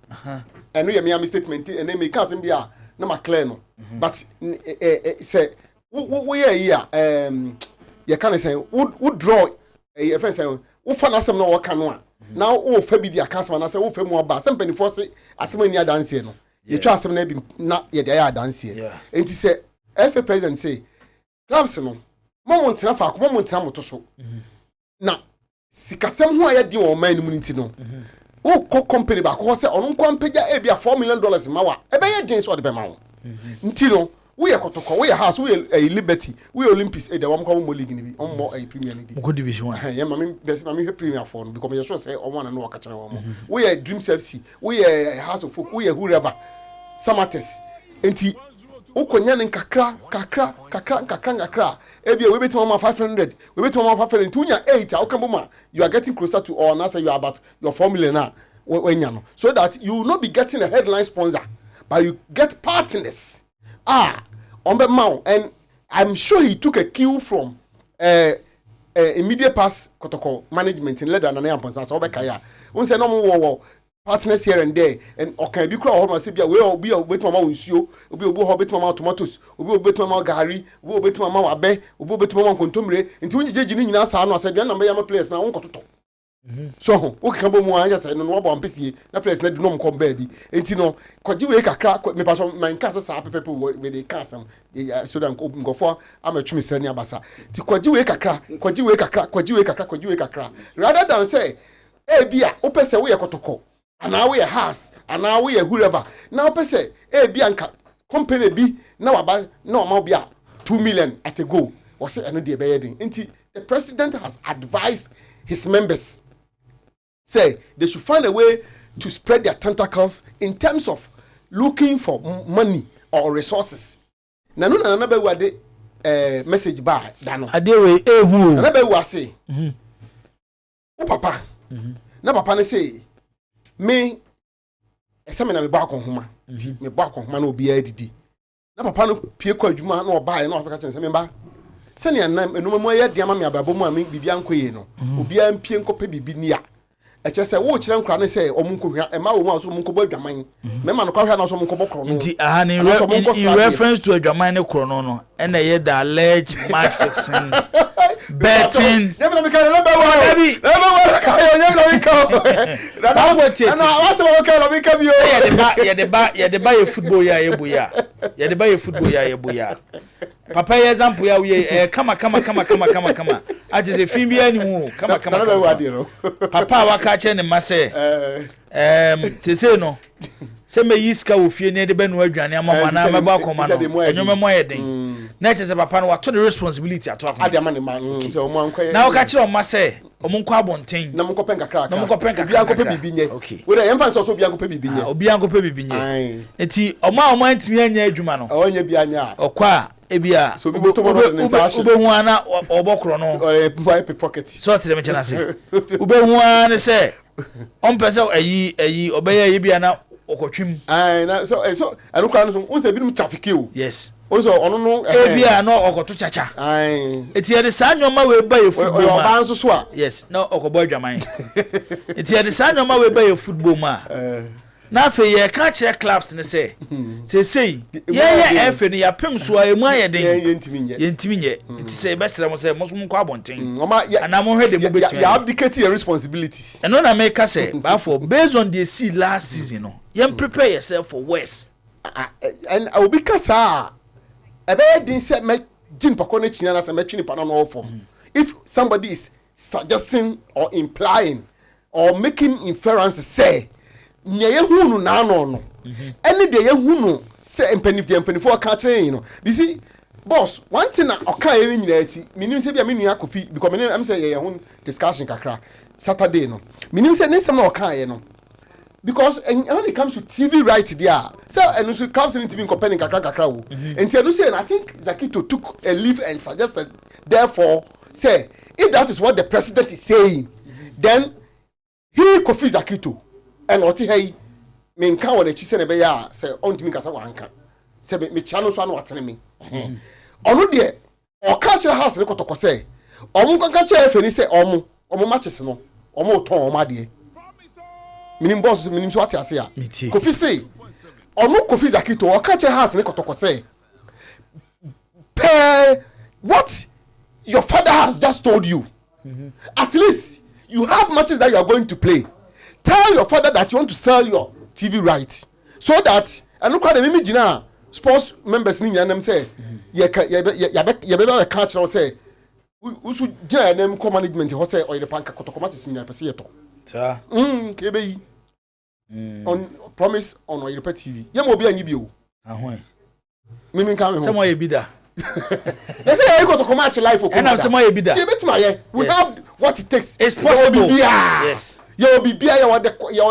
And we me statement and they make us bia na ma clear no. But say we here you can say would draw a friend say wo fa na asem no wo ka no a now wo fa bi dia kasama na say wo fa mu oba asem penifo se asem ani adanse no ye twa asem na bi na ye dia ya adanse enti say FA president say clubs no mo ntina fa ko mo ntina moto so na sikasem ho aye di o man mu nti no wo ko company ba ko say onu nko ampagya e bia $4 million ma wa e be ye din so de be ma wo nti no we are kotoko we are house we are Liberty we Olympics the one come league ni bi on more Premier League go division 1 yeah mami Premier for because me sure say on one no waka kere wo we are Dreams FC we are House of Folk we are whoever Samates enti ukonya ne kakra e bia we betima ma 500 we betima ma 500 tunya 8 ukamboma you are getting closer to or now say you are about your $4 million now no so that you will not be getting a headline sponsor but you get partners on the mount, and I'm sure he took a cue from immediate pass protocol management in leather and Amponsa so Bekaya. Once a normal partners here and there, and okay, be crowd or Sibia will be a bit mama unsio, will be a bit mama tomatoes, will be a bit mama Gary, will be a bit mama Abe, will be a bit mama Contumre, until you judge in us, I said, I'm a place now, uncle. So o kan bo mu anya say no bo ampesi na place na do no come baby enti no kwaji we kakra me paso man kasa sa people we dey kasa so dan go for amatwumi srani abasa ti kwaji we kakra rather than say e bia o pese we yakotoko ana we house ana we whoever na o pese e bia nka company bi na waba na o ma bi a 2 million at a go or say eno de be yedin nti the president has advised his members say they should find a way to spread their tentacles in terms of looking for money or resources na no na be wade message ba da no ade we ehu na be wase o papa na papa ne say me ese me na me ba akonhoma ti me ba akonhoma na obi adidi na papa no pie kwa adwuma na oba na ofeka chense me ba se ne nam enuma mo ye dia ma me abrabo mu a me bibia nkoye no obi an pie nkope bibi ni a eche se wo kire nkra ne se omunkohwa e ma wo mu aso munkobo adwaman me ma no kwahwa na so munkobo kro no nti aha ne in reference to adwaman ne kro no no na ye the alleged match fixing betting never be kind of baby never work that's what it is na wase wo kind of make bi o ye de buy football ya ye boya ye de buy football ya ye boya papa ye example ya we kama ati se film bia ni hu kama papa waka che ne mase te se no se me yiska wo fie ne de be no adwane amama na mebo akoma no enyome mo yeden na che se papa no wato the responsibility ato akoma ade amane ma se o mo ankoye na waka che o mase o mo nkwa abonten na mo kopen kakra na mo kopen kakra obi ankope bibi nye we dey emfa so obi ankope bibi nye obi ankope bibi nye eti o ma antimi anya adwuma no o nya bi anya okwa ebia so bi botomo no ne sa ube hu ana obokro no pocket so tire me chana se ube hu ana se on pese ayi obeya ye bia na okotwim na so anu kwa no so bi mu traffic o yes so ono no ebia na okoto chacha eti de sa nyoma we ba ye football ma ba nso so a yes na okobo adwaman eti de sa nyoma we ba ye football ma na fe ye ka kire clubs ne se sei ye efe ne ya pem so a emu ayeden ye ntimi nye nti se be sere mo se mo so mo kwa abonten ana mo hwe de mo betima ya abdicate your responsibilities eno na make ka se ba for based on the see last season no you prepare yourself for worse and I will be kasa ebe din se me jin pako na chinya na se me twini pa no for if somebody is suggesting or implying or making inferences say nya ye hunu na no any day ye hunu say empanifo ka kire no you see boss one thing na oka ye nyina achi minim se bia menu akofi because me am say ye hun discussion kakra Saturday no minim se next time na oka ye no because when it comes to TV right there so and so clubs in TV comparing kakra wo and you say and I think Zakito took a leave and suggested therefore say if that is what the president is saying then he Kofi Zakito and oti hey me nka wo na chi se ne be ya se ontimi kasa wa nka se me chano so anu atene me onu de o ka kire house ne kotoko se omu nka kire efe ni se omu matches no omu ton omu ade minim boss minim so ati ase ya Kofi se onu Kofi Zakito o ka kire house ne kotoko se what your father has just told you at least you have matches that you are going to play. Tell your father that you want to sell your TV rights so that and look at the mimi sports members ni nyanam say ye be catch now say we should jina them co management ho say or the panka kotokoma ti senior pese yeto ta kebe on promise on or TV ye mo bi anyi bi o ahon mimi kan me ho say mo ye bi da they say you kotokoma match life o and say mo ye bi da see betima ye we have what it takes it's possible yes you be beer you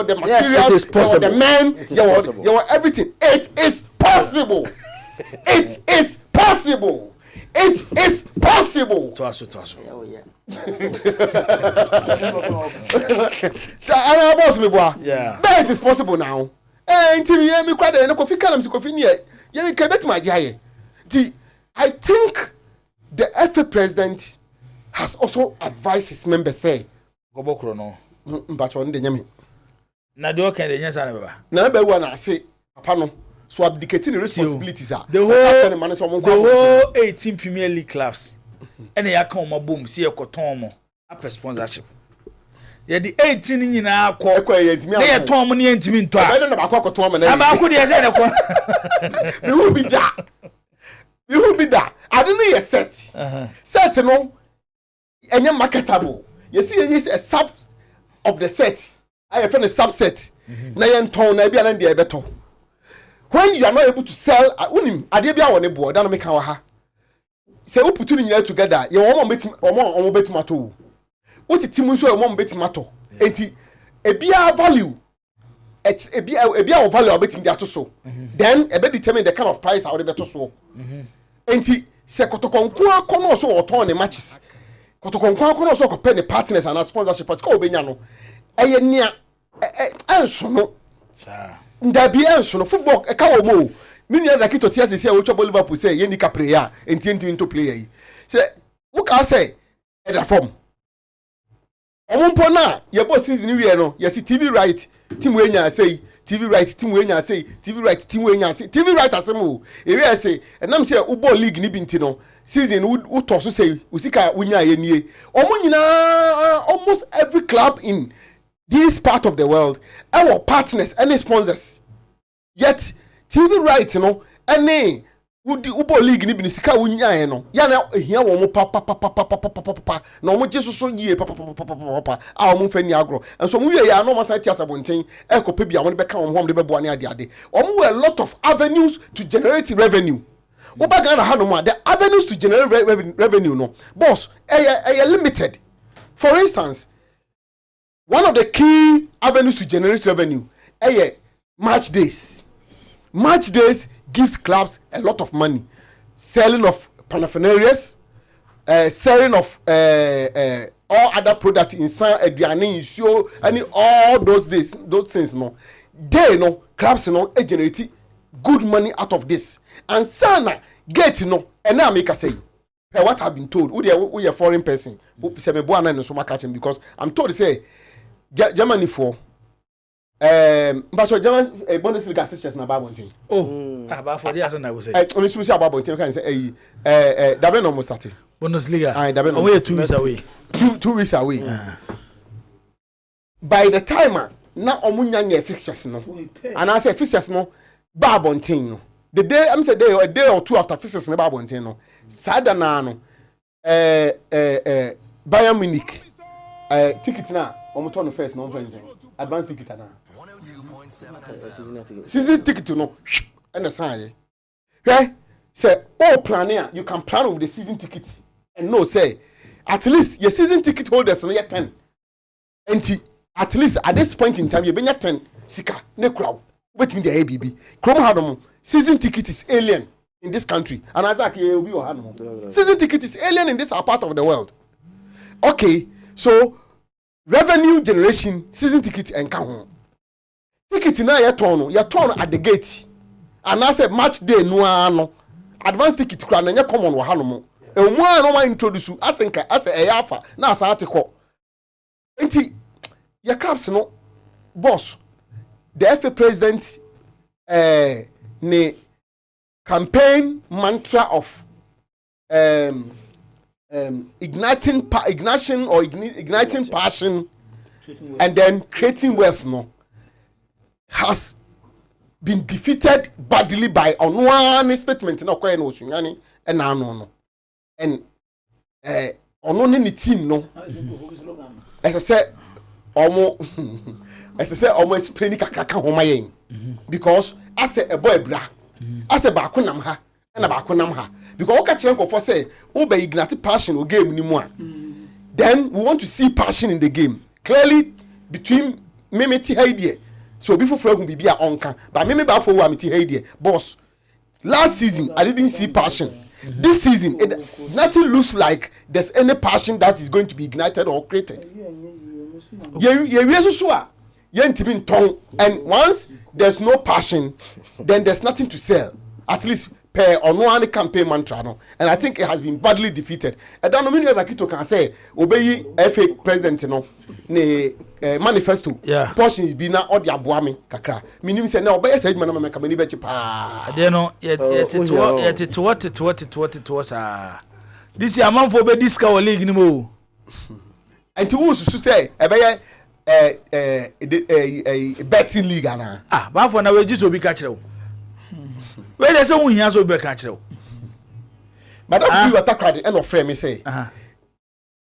the material yes, it is possible. The men you everything it is possible it is possible it is possible to us oh yeah I boss me boy yeah but it is possible now until me kwada na Kofi Kalam Kofi ne ye me kabet ma jaye I think the FA president has also advised his members say gobokro no mbacho nde nyame na de okan de nyasa na baba na ba wu na ase papa no so abdicating responsibilities are the whole 18 Premier League clubs and ya kan mo bom si ekoton mo up sponsorship ye di 18 nyina akọ yentimi na ye ton mo ne yentimi nto a na ba akọ ton mo na ba akọ de ye se ne ko me who be that I don't know your set set no enye marketable you see a sub of the set I have a subset na yen ton na bia na de e beto when you are not able to sell unim ade bia woni bo da no meka wa ha say we put you together ye wo mo betima to wo titimu so ye mo betima to enti ebia value ebia value obetim dia to so then ebe determine the kind of price how they beto so enti se kotokonko akono so oton ne matches kotokonko akono so ko pay the partners and sponsorship parce que obenya no eye nia enso no sa ndabi enso no football e ka wo mo mini azakito tia se we twa Liverpool say ye nika player enti into player yi say wo ka say e da form omumpo na ye bo season wi no ye see TV right team we nya say TV right team we nya say TV right team we nya say TV right asemo e we say enam say wo ball league ni binti no season wo to so say usika wunya ye nie omunyina almost every club in this part of the world our partners and sponsors yet TV right no any wo league ni binisika wunya ye no ya na ehia wo mo pa na wo je so yie pa a wo mfa ni agro enso mo wie ya no ma site asabonten e ko pa bia wo be ka wo hom de be bo ane ade wo a lot of avenues to generate revenue wo ba ga na ha no ma the avenues to generate revenue no boss limited. For instance, one of the key avenues to generate revenue match days. Match days gives clubs a lot of money. Selling of paraphernalias, selling of all other products inside aduane show and all those things no. They no clubs no generate good money out of this. And sana get no and now make a say what I've been told we a foreign person say me bo anan so catch him because I'm told to say Germany for but German Bundesliga fixtures na Babontin. About for the as I was say. Only so say Babontin can say dabe no mo start. Bundesliga. Dabe no. Away 2 weeks away. 2 weeks away. By the time na omunya fixtures no. And I say fixtures no Babontin no. The day I'm say a day or two after fixtures na Babontin no. Sada na no Bayern Munich ticket na omuto no first no friends advance ticket na season ticket no and the sign okay say all planning you can plan with the season ticket and no say at least your season ticket holders no yet 10 enti at least at this point in time you been 10 sika ne crowd wait me the ABB chrome hadom season ticket is alien in this country and Isaac will be season ticket is alien in this part of the world. Okay, so revenue generation season ticket and count ticket na your turn at the gate and I said match day no advance ticket kura na common wa hanom e mo no ma introduce I think as a yafa na as article enti your clubs no boss the FA president ne campaign mantra of igniting passion and then creating wealth no has been defeated badly by on one statement no kwai no sunyani and no and ono ne team no as I said almost explain kakaka ho mayen because as a boy bra as a bakunam ha and a bakunam ha because what catch for say be ignite passion or game anymore. Then we want to see passion in the game clearly between mimiti idea so before frog will be a onka but maybe ba for amiti idea boss last season I didn't see passion. This season nothing looks like there's any passion that is going to be ignited or created. And once there's no passion then there's nothing to sell at least per or no any campaign mantra no and I think it has been badly defeated. I don't know many as Akito can say obey FA president no ne manifesto portions be na odi aboame kakra minim say na obey say man na make mani be chi pa de no yet sa this year man for be disca o league ni mo anti wo susu say e be betting league ana ba for na we ji so bi ka kire where they say we here so be ka kire madam you attack the end of frame me say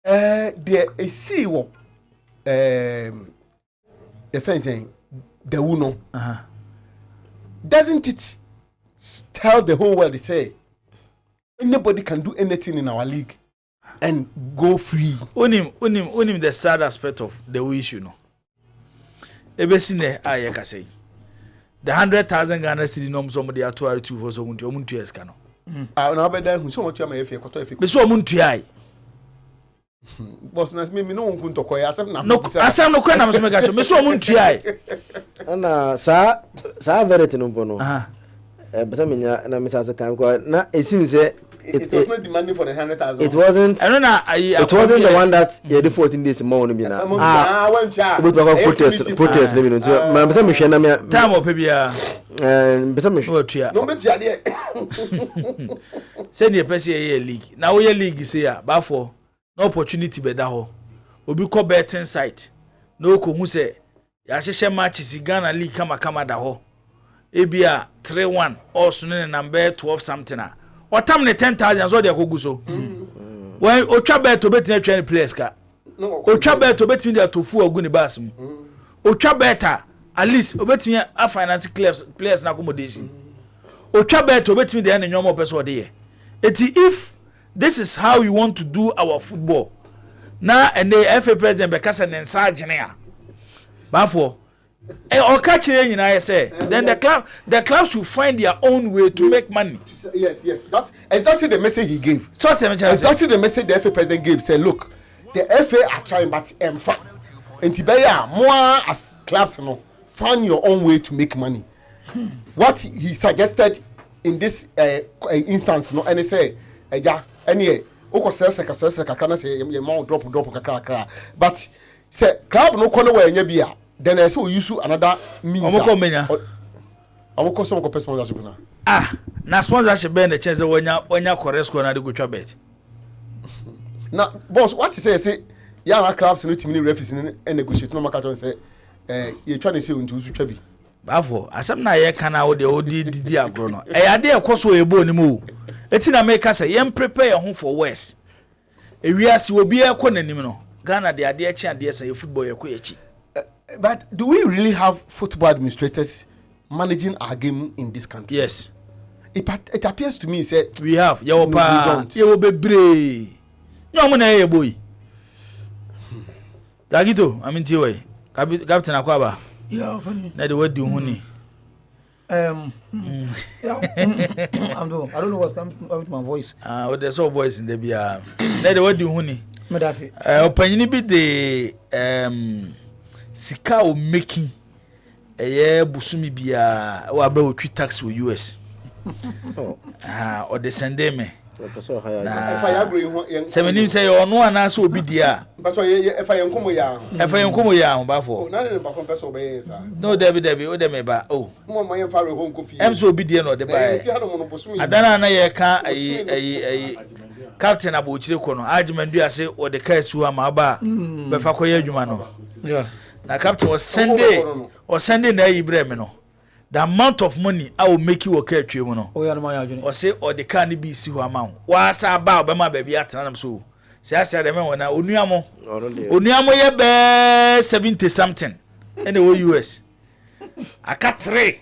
there a see wo the fence the uno doesn't it tell the whole world to say anybody can do anything in our league and go free? Unim the sad aspect of the issue no. Ebesine ayeka say. The 100,000 Ghana cedi nom somebody atuari 2 for so muntu eska no. Na obeda hu so mutu amaye fe kwato efe. Be so muntu ai. Boss na me no nku ntoko ya asem na. No asem no kwa na me so mega cho me so muntu ai. Ana sa verity no mpo no. Besa menya na misasa kan kwa na esim se it was not demanding for the 100,000. It wasn't. I don't know. It wasn't the one that the 14 days more no be na. But protest no be no. Ma besa me hwe na me time op bia. Besa me hwe. No be tia de. Say the person here league. Now we league say ya ba for no opportunity be da ho. Obi ko betting site. No ko hu say ya hye matches Ghana league kama da ho. Ebia 3-1 or so ne number 12 something na. What time ne 10,000 so dey kogu so. When otwa bet obetin atwa players ka. Otwa bet obetin dey tofu ogu ne bas mu. Otwa bet at least obetin a finance players na accommodation. Otwa bet obetin dey na nyomo person dey. If this is how we want to do our football. Now and the FA president bekasa ne nsa agene a. Bafo then the club should find their own way to make money. Yes. That's exactly the message he gave. Exactly the message the FA president gave. Say, look, the FA are trying, but more as clubs, find your own way to make money. What he suggested in this instance, and he say, but say club no corner where you then I say we use another means. Amoko some ko sponsorship na. Na sponsorship be na chance when ya correct score na dey go twa bet. Na boss what you say young clubs no team ni referees ni negotiate no market say you try to say unto usu twa bi. Bafo asem na ye kana wo de odi agro no. Ya de ekoso ebo ni mu. Eti na make say yem prepare your home for worse. Ewiase obi ekọ nanim no. Ghana de ade echi ade say football ye ko echi. But do we really have football administrators managing our game in this country? Yes. It appears to me say we have. You will be brave. No one na boy. Dagito, I mean tiwe. Captain Akwaba. Yeah, funny. Na the word do huni. Yeah. I don't know what's coming with my voice. Well, there's no voice in the bia. Na the word do huni. Medasi. Opinion be the sika o making busumi bia wa ba o tax for US. Or the send me. If I agree, seven say or no one so be dia. But if I am come ya, bafo. No, Debbie, o dem ba. Oh, my father home coffee. Am so be dia no de ba. Adana na ye ka Captain Abuchire kono. Ajimendu ase o de ka su ama ba. Be fa koye adwuma no. Yeah. Na captain was Sunday na Ibrahim no. The amount of money I will make you okay at you no. Or say or the can be see who amount. Was about by my baby at them so. Say I said when Oniamo ye be 70 something. And the US. I cut 3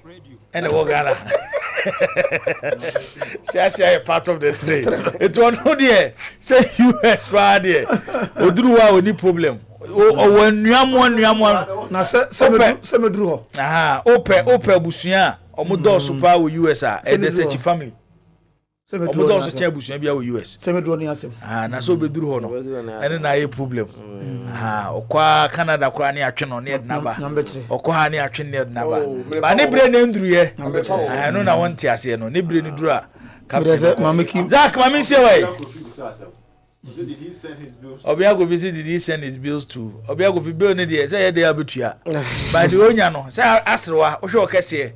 and the Ghana. Say I say part of the trade. It was no there. Say US bad there. Odruwa oni problem. O when nuamo na se medru ho ope busuan omodo so pa wo US e de sechi family omodo so che busuan bia wo US se medru ni asem na so beduru ho no ene na ye problem okwa Canada kwa ni atwe no ne na ba okwa ha ni atwe ne na ba ba ne bre ne nduru ye no na won ti ase no ne bre ne duru a captain mameki Zach mami se wai So did he send his bills? Obiago visit did he send his bills to? Obiago fi bill ne dey say dey abetua. By the onya no say asrewa wo hwe okese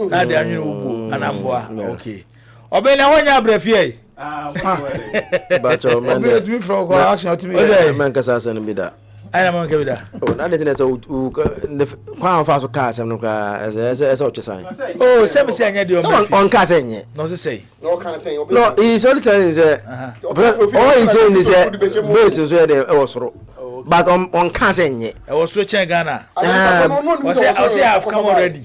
na dey anwene wo anamboa. Okay. Obe na honya abrafie. But man, it's me from go action to me. Man kasa san bi da. Ai na man ka bi da. Oh, na dey so kwa fa so ka sem no kwa ese o chesan. Oh, say me say anya dey on ka say nye. No say. No, he's only telling say all he's saying is base so dey e was soro. But on can't say nye. I was so Ghana. I say I've come already.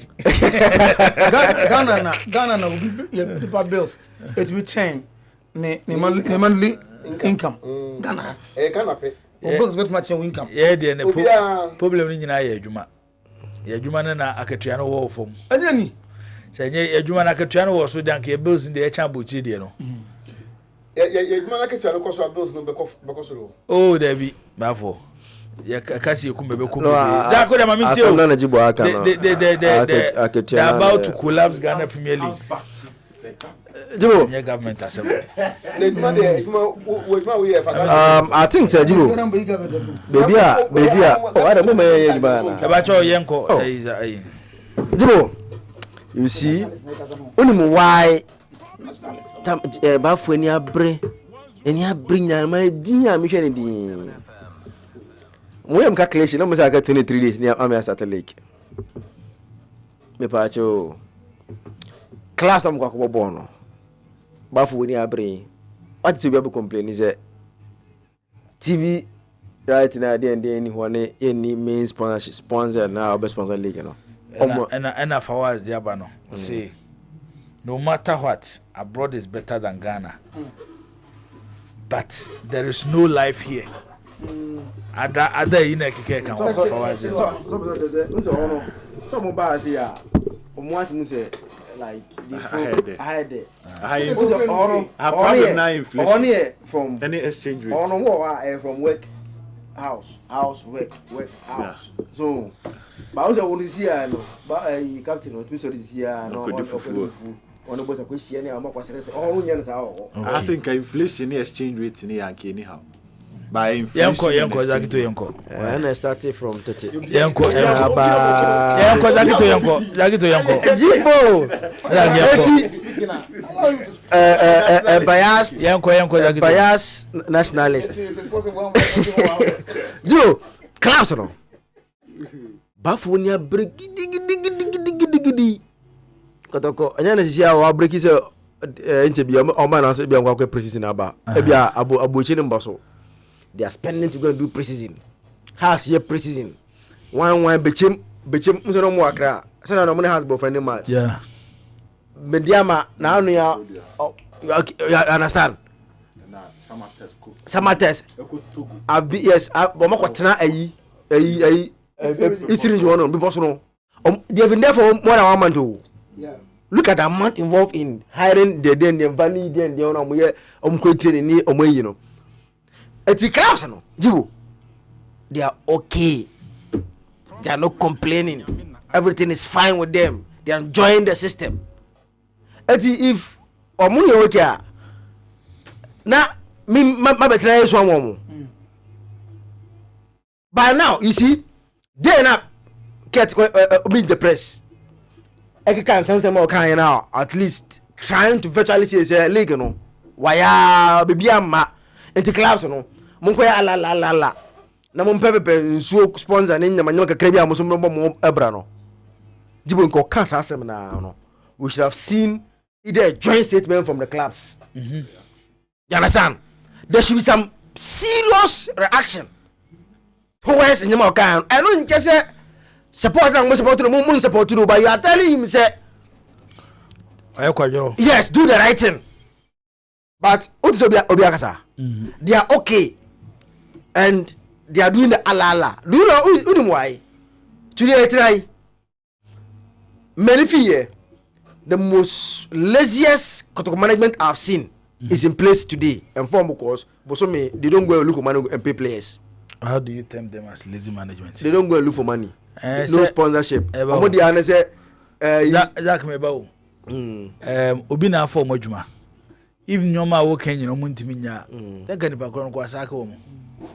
Ghana na paper bills. It will change. Ne monthly income. Ghana. Ghana pay. Bills get much income. Yeah, the problem ni nyina ye adwuma. Ye adwuma na akatua no wo fom. Anya ni. Say nye adwuma na akatua no wo so dan ke bills ndi e cha bochi de no. Ye adwuma na akatua no koso bills no beko so. Oh, there be bafo. Ya kasi ekumbe bekumbe. Za ko de mami tio. Asam na jibo aka no. They about to collapse Ghana Premier League. Jibo. Nye government asem. I think say Jibo. Baby ah. Oh, I don't know me Jibo. E ba cho yenko is Jibo. You see? Onimu why ba fu eni abre nya ma din a me hwe ne din. Mo yam calculation no mo say 23 days ni am start league. Me pa cho class am kwa ko bono. Ba fu eni abre. What is you complain is TV right now dey any one any main sponsor now be sponsor league no. And Fawaz Diabano say no matter what, abroad is better than Ghana. But there is no life here. Other in a kike can Fawaz. Some bars here. Say like I problem now inflation. From Any exchange rate. From work house work house. Yeah. So but I want to see no but captain no to see no on both a question am kwasere say oh nya nsa oh I think inflation exchange rate ni yanke anyhow by inflation yanko zakito when I started from 30 yanko zakito yanko Jibo biased yanko zakito biased nationalist Jibo class no bafonia break gidi kotoko anya na sisi a wa break is interview o man na so bia ngwa precision aba e bia abochi ne mbaso they are spending to go and do precision has here precision one bechem so no mo akra so na no mo has boyfriend ma yeah mediama na anu ya you understand sama test yes bo mo kwatena ayi it's in one because no they have been there for more than 1 month. Yeah. Look at the amount involved in hiring the valley the training you know. It's a class no. Jibo. They are okay. They are not complaining. Everything is fine with them. They are enjoying the system. If omu ye okay na me betra yeso amomo. By now you see they not get be the press. I can sense more kind now. At least trying to virtually say league no. Why baby amma into clubs no. Munko ya la. Na mun pepe nsuo sponsor ne nyama nyama kakra bia mo so mo ebra no. Jibo nko cancer asem na no. We should have seen either a joint statement from the clubs. You understand? There should be some serious reaction. Who else in your can? I know you just say suppose I'm supposed to support you, but you are telling him say yes, do the right thing. But Obiakasa, they are okay and they are doing the ala. Do you know why? Today I try many fear the most laziest management I've seen is in place today and for because they don't go and look for money and pay players. How do you term them as lazy management? They don't go and look for money. No sponsorship. Zach meba obi na afọ modwuma. If nyoma wo kan nyina mo ntimi nya. Daga ni bakoro ko asaka wo mo.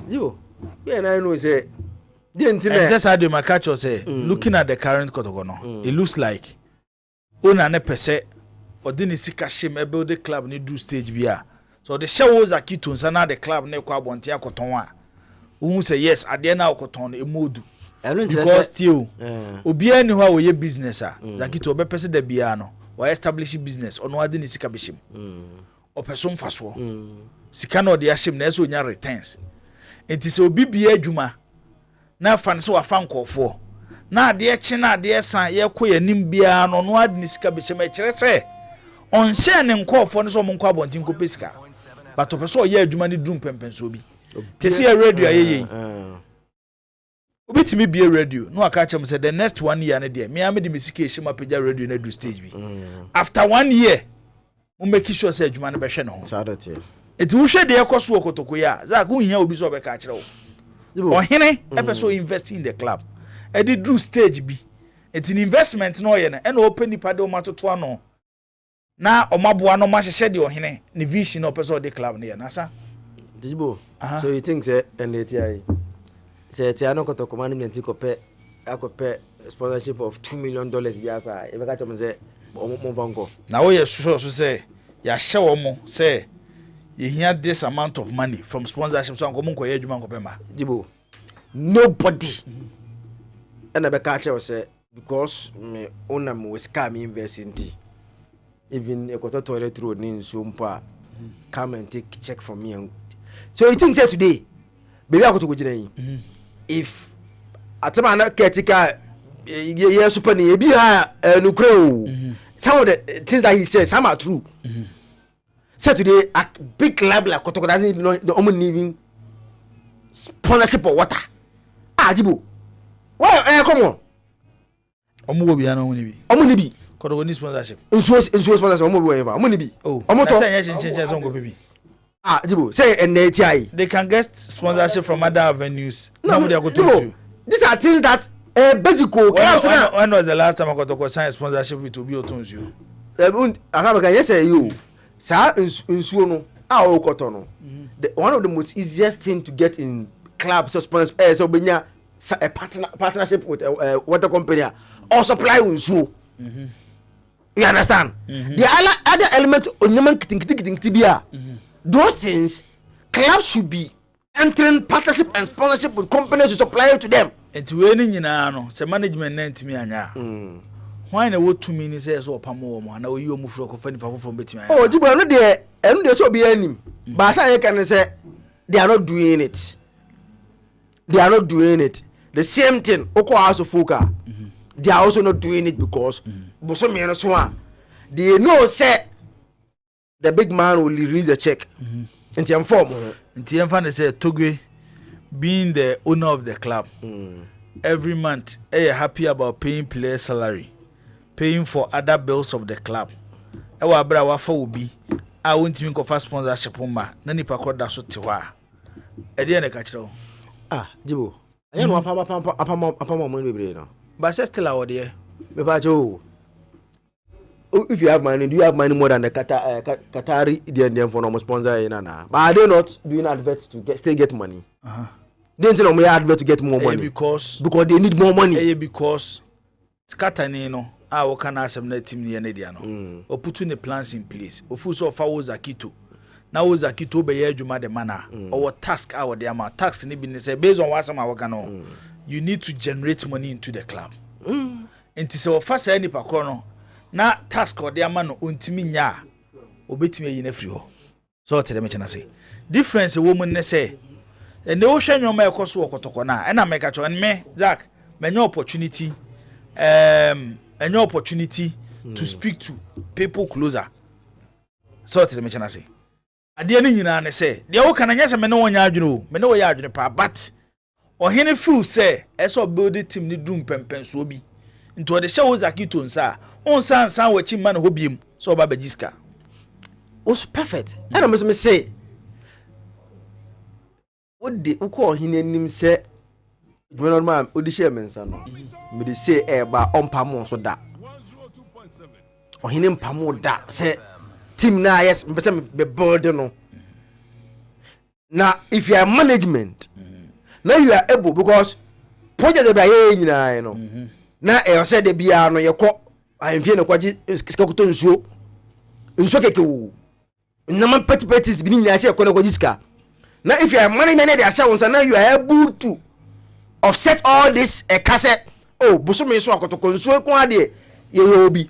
Yo. Yeah, I know say the internet. Just how do my catch say looking at the current protocol it looks like ona ne pese odini sika shem e build the club ni do stage bia. So the shows are kito nsa na the club na kwa bonte akoton a. Who say yes at the end na akoton e modu. Because still obi ani ho a we business a zakito be pese da bia no we establish business ono ade ni sika beshim o person faso sika no de ahim na eso nya returns enti se obi bia adwuma na fa ne se wa fa nkofo na de echi na de san ye kɔ yanim bia no no ade ni sika be chema kire se on share ne nkɔfo no so mo nkɔ abontin ko pesika but opeso ye adwuma ni drum pempenso bi tesi a radio ayeye obitimi be radio no aka chem say the next 1 year na there me am de misika ehima pagya radio na do stage bi after 1 year mo make sure say adwuma no be hwe ne ho sadate eti wo hwe de ekoso okotoko ya za ka uhia obi so be ka kire wo ohene epeso invest in the club e dey do stage bi eti investment no ye na e na open nipa de o matoto ano na omaboa no mahyehyɛ de ohene ne vision no person de club ne ya nasa dijibo so you think say NATI say tia no kotoko management ko pɛ akopɛ sponsorship of $2 million bi aka e be ka chom say mo vanko na wo ye so say ya hye wo mo say you hear this amount of money from sponsorship so anko mo ko ye adwuma anko pɛ ma dijibo nobody and be ka che say because me ona me scam invest in even a quarter toilet road in Sumpa come and take check from me. So you think say today, baby I go to go if atama na ketika ye super ni be ha no crow. Some of the things that he says some are true. Say today a big lab like Kotoko doesn't know the only living sponsorship of water. Ah Jibo. Why come on. Omo bi ana oni bi. Omo ni bi. Kotoko ni sponsorship. Insurance sponsorship omo bi whenever. Omo ni bi. Oh. Omo to. Say yen so go bi. Ah Jibo, say NATI. They can get sponsorship from other avenues. No, they go to. These are things that basic when was the last time I got to sign sponsorship with Obi Oton's you? Yes, you. Sir, insuo no. Ah, o kotono. One of the most easiest thing to get in clubs or sponsors so benya a partnership with a water company or supply insuo. You understand? The other element onyeman kiting those things clubs should be entering partnership and sponsorship with companies to supply to them. Enti we ni nyina no se management na ntimi anya. Why na wo tumi ni say so pamo mo na wo yi omu fro ko fani papa from betimi anya. Oh, Jibo no de so be anim. But say can say they are not doing it. They are not doing it. The same thing oko also foka. They are also not doing it because boso me no so they know say the big man will release the check. Into inform. Into inform say Togwe being the owner of the club. Every month, they are happy about paying player salary, paying for other bills of the club. Ewa bra wafa obi. I won't even go for sponsorship ma. Nani pa koda so tiwa. Edi ene ka kire. Jibo. Aye no apa money bebre no. But still out there. Me ba jo. If you have money, do you have money more than the Qatari Indian for no sponsor in na? But are they not doing adverts to still get money? They don't know advert to get more money because they need more money. Because Skatani no, we can asem na team ni ene dia no. O put the plans in place. O fu so fa wo Zakito. Na wo Zakito be ye adwuma de mana. Our task our de ama task ni bi ni say based on what some we can you need to generate money into the club. Enti se wo fa say ni pa kro no. Na task or the man untimi nya obetimi ayi na firi ho so tere me chena say difference woman ne say and the ocean nyoma ekoso okotoko na e na me ka cho me Zach me nya opportunity to speak to people closer so tere me chena say ade ne nyina ne say de wo kana nya se me ne wonya adwene o me ne wo ya adwene pa but ohene feel say eso build team ni drum pempen so bi into the show Zakito nsa on san wachi man hobiem so ba bagiska was perfect and I say what the uko hine nim say normal odi share mensa no me dey say e ba ompamo so da ohine mpamo da say team na yes me say me build no now if you are management now you are able because project dey bra nyina no na e say de bia no ye ko ahemfie no kwaji sikakuto nsuo keke wo nama petty bi ni nyase e ko na kwaji sika na if you are money na dey asha wonsa now you are able to offset all this cassette oh buso me so akotoko nsuo ko ade ye obi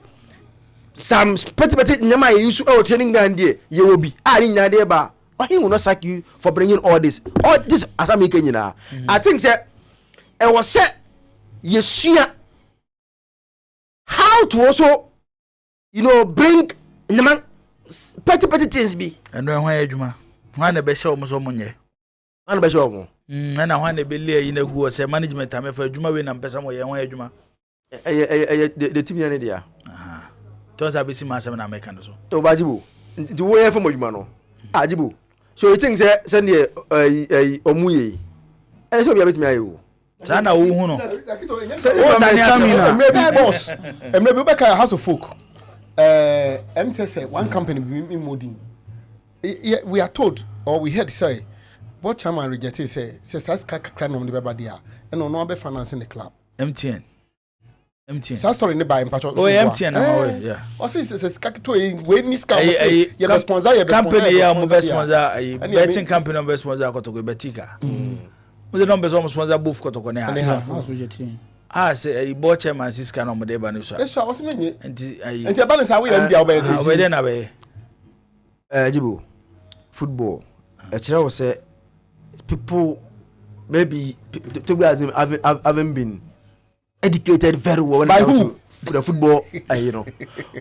some petty nyama ye use training ground there ye obi ari nya de ba he will not sack you for bringing all this asami kenyina I think say e was say yesua how to also bring petty things be and when adwuma wan be show mo so monye wan be show mo na wan be lay in a go say management am for adwuma we na mpesa mo ye wan adwuma the team yan dia to say be si masem na make no so to ba jibo the way for adwuma no ajibo so you think say ne omuye and so be betimi ayo sana wo hu no maybe boss maybe be ka house of folk MCS one company in Modin. We are told or we heard say what chairman rejected say says cran on the babadia and no be financing the club. MTN. So story in the buy patch. Oh MTN yeah. O says capital we ni scam say you sponsor your company ya mo sponsor betting company no sponsor Kotoko Betika. We don't be sponsor both Kotoko ne house. Say a board chairman Siska no modeba no so. Eso was me. Enti balance we am dia obey. Obey na be. Jibo football. A chira was say people maybe to be haven't been educated very well when it comes to the football,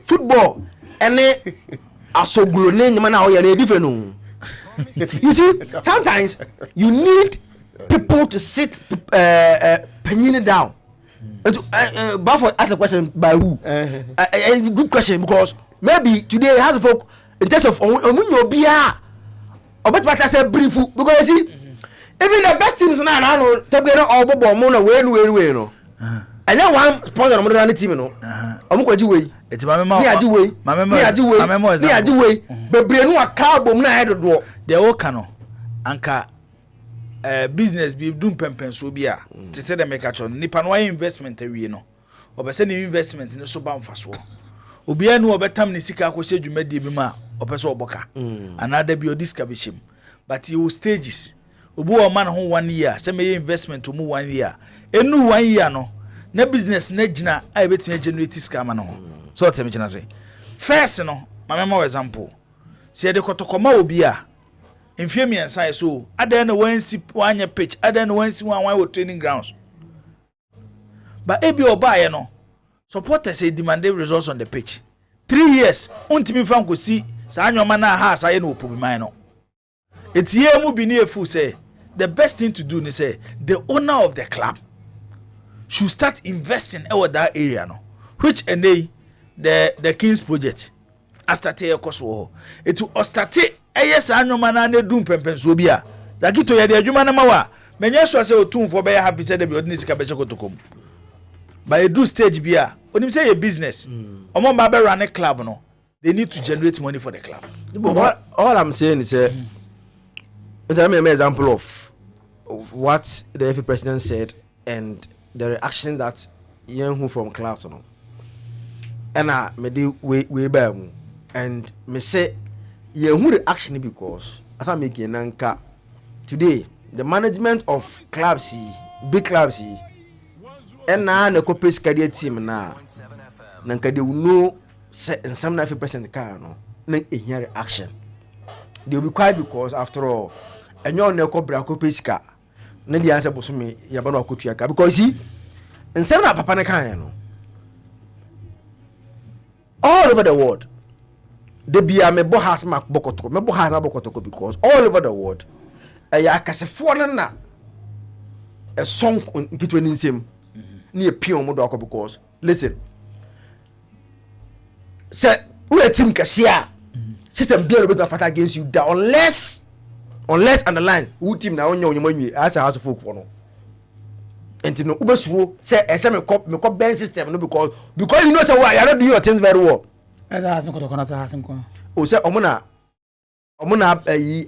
football any asoglo ne man na o ya different. You see, sometimes you need people to sit penny down. Bafo ask a question by who? A good question because maybe today has folk in terms of omunyo bia obet say brief because you see even the best teams now no together all bobo mo na we no and then one sponsor mo na team no omukwaji we eti mama me aji we bebre no aka bom na head do de wo ka no anka business be dum pempen so bia te say dem make chon nipa no investment awie no obese ne investment ne so ba mfa so obia no obetam ne sika akọ hye dwumadi bi ma opese oboka another bi odiska be shim but you stages obu o man ho 1 year say me investment mu 1 year enu 1 year no na business na gina a betin generate sika ma no ho so tell me gina say first no mama example say de kotokoma obi a mfie miensa so adan na wansi wanye pitch adan na wansi wan training grounds but ebi obaye no supporters say demanded results on the pitch 3 years untimi fan ko si sa anyoma na ha sa ye no opobi man no etie mu bi ni efu say the best thing to do ni say the owner of the club should start investing in that area no which the Kings project astarte ekoso etu ostate eyes anyoma na ne dum pempenso bi a dakito ye de adwuma na mawa menye so say otumfo be happy say de bi odini sika be chekotokom by do stage bi a onim say your business omo ba be run a club no they need to generate money for the club. All I'm saying is it's an example of what the FA president said and the reaction that young who from clubs no and me dey way by mu and me say yeah who reaction because as I make nanka today the management of clubs big clubs and na copy career team na nanka they will know say in some 90% can no na here reaction they will be quiet because after all enyo na copy copy ska na the answer boso me ya ba no akotua ka because see in some na papa na kan no all over the world the bia me bo has mak bokotoko me bo has na bokotoko because all over the world ya kasefo na a song between nsem na e pion mo do akọ because listen say we a team kasia system bia no fight against you that unless on the line who team na onyo onyo as a house of folk for no enti no ubesuro say ese me cop ben system no because you know say why you don't do your things very well as a hasen kotoko na sa hasen ko o say omuna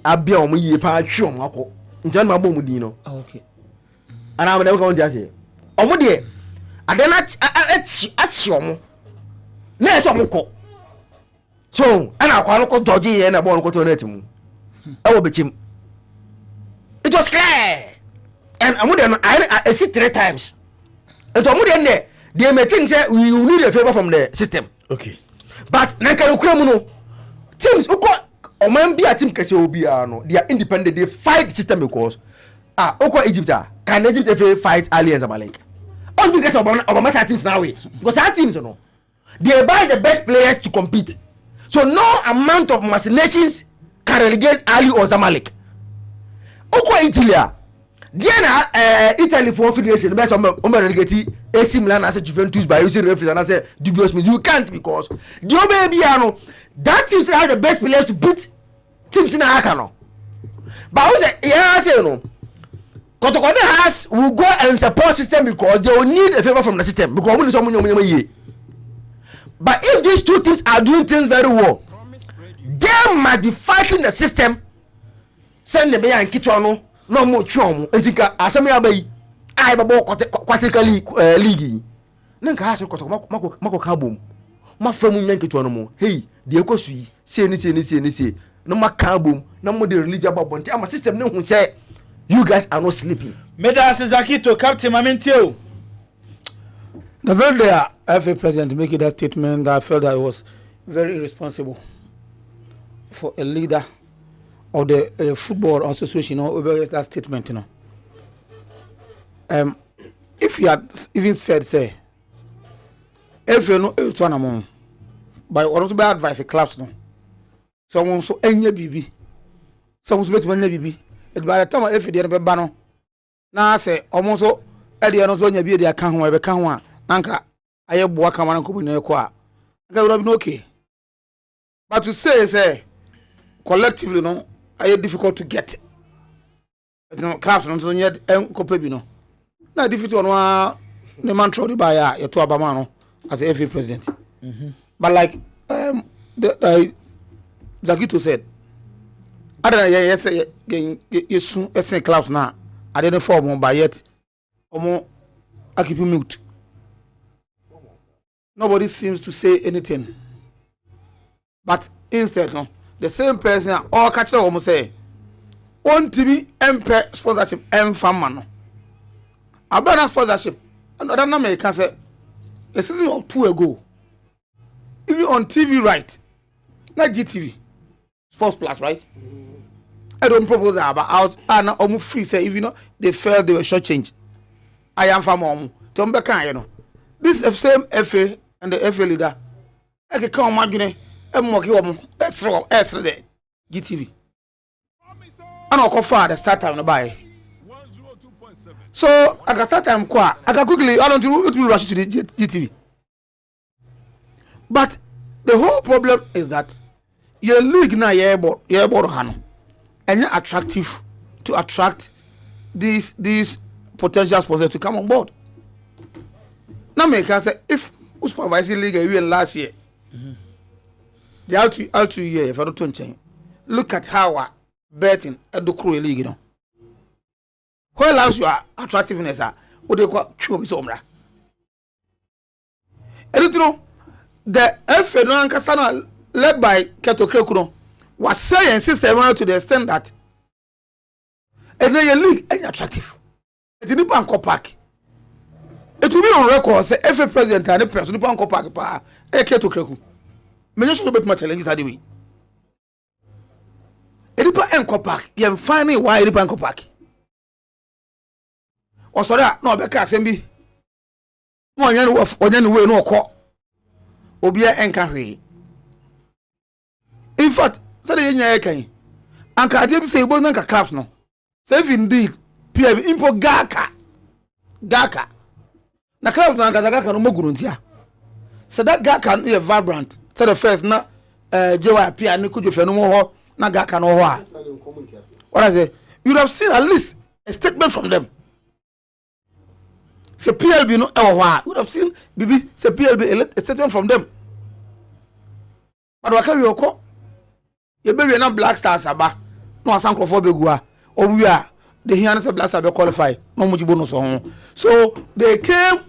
abia omo yie pa atwe omo akọ njan ma bom din no okay ana am dem ka on jase omo de adena achi omo na eso omo ko so ana akwa no ko dodge ye na bon ko to na timu e wo bechim it was clear and omo de no I see 3 times and omo de ne they may think say we need a favor from the system okay but na kan okura mu no teams uko oman bia team kase obi no they are independent they fight the system because uko Egypt can Egypt fight aliens about like all because Obama teams now way because our teams no They buy the best players to compete. So no amount of machinations can relegate Ali or Zamalek. Oko Italy. Then Italy for federation best relegate AC Milan as a Juventus by using referees and I say dubious means you can't because the baby that teams have the best players to beat teams in Akano. But who say yeah say no. Kotokone has will go and support system because they will need a favor from the system because we need someone year. But if these two teams are doing things very well, they must be fighting the system. Send them here and kitchen no more chum. And think asami abai. I babo quatrically league. Nanka has a mako kabum. My friend will yank it one more. Hey, the Okosui, say any. No more kabum, no more the religion about one. I'm a system no one say you guys are not sleeping. Medas Zakito, Captain Mamentio. The very day FA president making that statement, I felt that it was very irresponsible for a leader of the football association over that statement, you know. If he had even said, say, if you know it's one among, by what was bad advice, a clubs no. Someone so any BB, someone's better than BB. By the time if you didn't ban, now I say almost so Eddie and Zonia be the account where the can Anka, I have work on one company. That would have been okay. But to say, collectively, no, I had difficult to get. No, class on Zonia and Copebino. Not difficult on the man tried by your two Abamano as a FA president. But like Zakito said, I don't know, yes, you soon class now. I didn't form one by yet. Or more, I keep you mute. Nobody seems to say anything. But instead, no, the same person all catch almost say, on TV MP sponsorship M Famano. I better sponsorship. And I don't know, I can say a season or two ago, even on TV, right? Not GTV, Sports Plus, right? I don't propose that about out and almost free. Say if you know they felt they were short change. I am from home. Tombeka, you know. This same FA and the FA leader. I can come imagine and mock you extra there. GTV. And I'll call for the start time to buy. So I can start time qua. I can quickly I don't do rush to the GTV. But the whole problem is that your league now you're about and you're attractive to attract these potential sponsors to come on board. Now, make us say if supervising league even last year, the out 2 year if I don't change. Look at how betting at the crew league, you know. Who allows you attractiveness? What they call chubby somra. And you know, the FA no Ankasana led by Keto Krekuno was saying system to the extent that and then your league ain't attractive. It didn't bank park. It will be on record say FA president and the person bank park pa Keto Kreku. Many should be my challenges are the way. It didn't bank park. You finally why it bank park. Or so that no beka sembi. Mo onyan we no ko. Obia enka hwe. In fact, say the nya kan. Anka ade say bo nanka claps no. Say if indeed PF impo gaka. Na claps na gaka no moguru ntia. So that gaka no vibrant. Say the first na JY PF ni kujo fe no mo ho na gaka no ho a. What I say? You have seen at least a statement from them. Say PLB no you would have seen BB say PLB a statement from them. But waka we oko you be na Black Stars aba no asankrofo begua we are the here say Black Stars be qualify no muji bonus on. So they came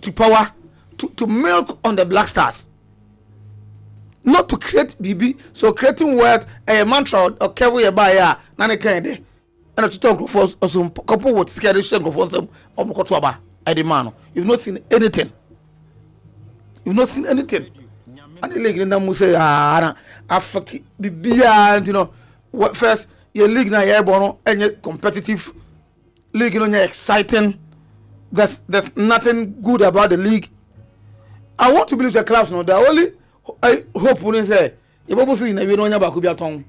to power to milk on the Black Stars, not to create BB. So creating word a mantra or kewe by ya na ne kan de and to talk for some couple with scared for some omokotoaba. You've not seen anything. And the league in the say affect the beyond, you know. What first your league now airborne and competitive league, you know, exciting. There's nothing good about the league. I want to believe the clubs no. The only hope we say you both see na we no nya ba ko bi aton.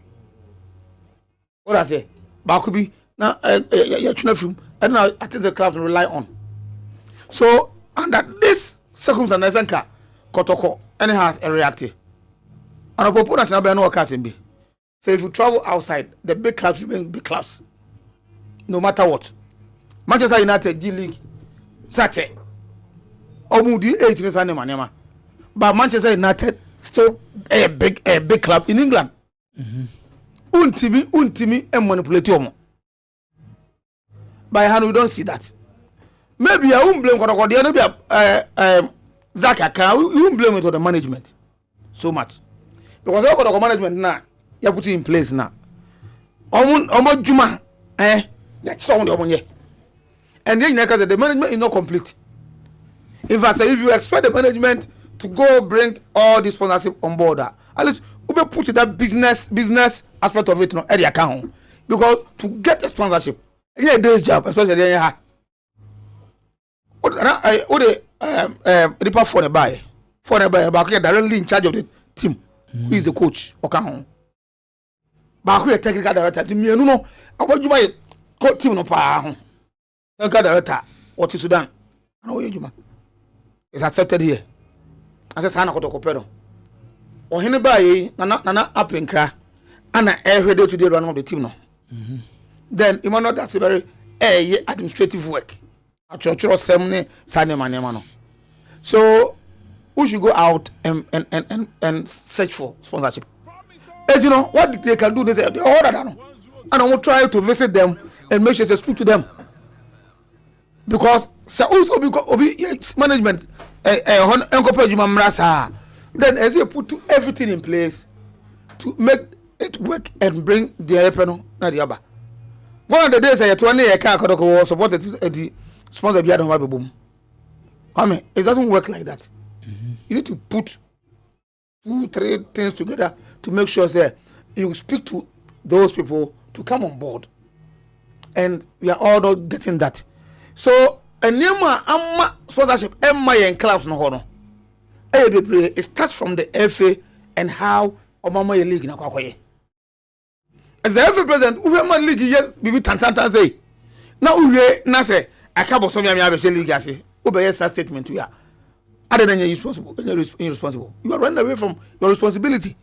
What I say? Ba ko bi na ya tuna film and now I think the clubs rely on. So under this circumstance nka Kotoko any has a reactive. And I propose that no occasion be. So if you travel outside, the big clubs remain big clubs. No matter what. Manchester United G League such a Omudi 8 years anema. But Manchester United still a big club in England. Untimi and manipulate you. By hand we don't see that. Maybe I won't blame Kotoko. The Zaka, you won't blame it on the management so much. Because all Kotoko management now, you put it in place now. Omo Juma, that's someone the and then the management is not complete. In fact, if you expect the management to go bring all this sponsorship on board, at least we put that business aspect of it at the account. Because to get the sponsorship, a day's job, especially the for the buy, but directly in charge of the team, who is the coach, okay? But who is technical director? To me, no, I want you my coach team no power. Technical director, what is Sudan? I know you, it's accepted here. As a son of Kotoko. Or anybody, Nana up in cry, and I every day to the run of the team. No, then you know that's a very administrative work. At your church ceremony, so we should go out and search for sponsorship. As you know, what they can do, they say they order them, and I will try to visit them and make sure to speak to them. Because also because management then as you put everything in place to make it work and bring the panel na the other. One of the days I told you I can't support the sponsor be adon boom. I mean, it doesn't work like that. You need to put 2-3 things together to make sure that you speak to those people to come on board. And we are all not getting that. So, a Nema sponsorship, and clubs no hono. It starts from the FA and how Obama League na kwakwaye. As the FA president, Obama League yes, bibi tantan say. Now we na say I can't so me abese league ase. Obey that statement we are. Other than you're irresponsible. You are running away from your responsibility.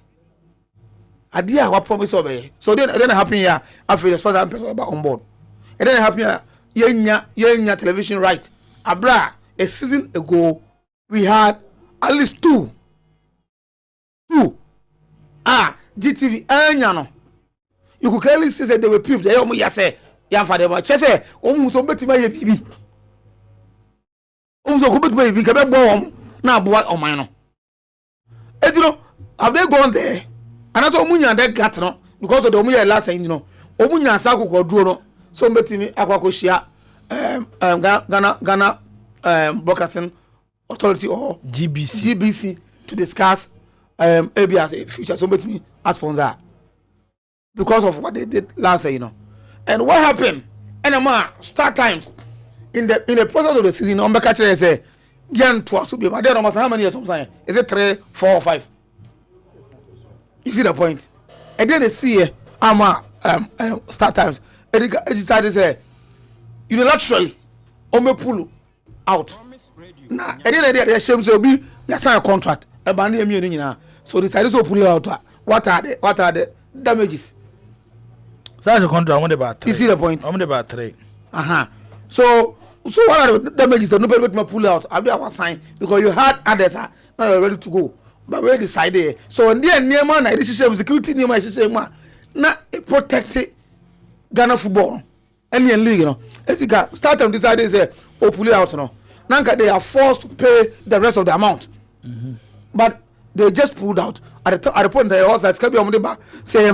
Idea what promise obey. So then happen here after the sponsor person about on board. And then happen here yenya television right. Abra a season ago we had at least two. GTV anyano. You could clearly see that they were proved. They almost say ya father but say almost betima ye bibi. Almost go betima ye bibi ke be bo na boa oman no. You know, have they gone there? And that's omunya that gat no because of the omunya last thing you know. Omunya asako ko duro no so betimi akwako shia Ghana Broadcasting Authority or GBC to discuss ABS future so betimi as sponsor because of what they did last year, you know. And what happened? And start times in the process of the season, on the say, Yan twice to be my dad almost how many years? Is it 3, 4, or 5? You see the point? And then they see start times. And they decided to say, unilaterally, Ome pull out. Now, and then they shame so be they sign a contract. So they decided to pull out. What are the damages? So that's a contract. I want about 3. You see the point? I want about 3. So what are the damages that nobody will pull out? I'll be our sign because you had others now you're ready to go. But we decided. So in the end, near this is security near my system. Now it protected Ghana football. Any league, you know. As you got start them decided say pull it out now. Now they are forced to pay the rest of the amount. But they just pulled out at the point they also be on the back say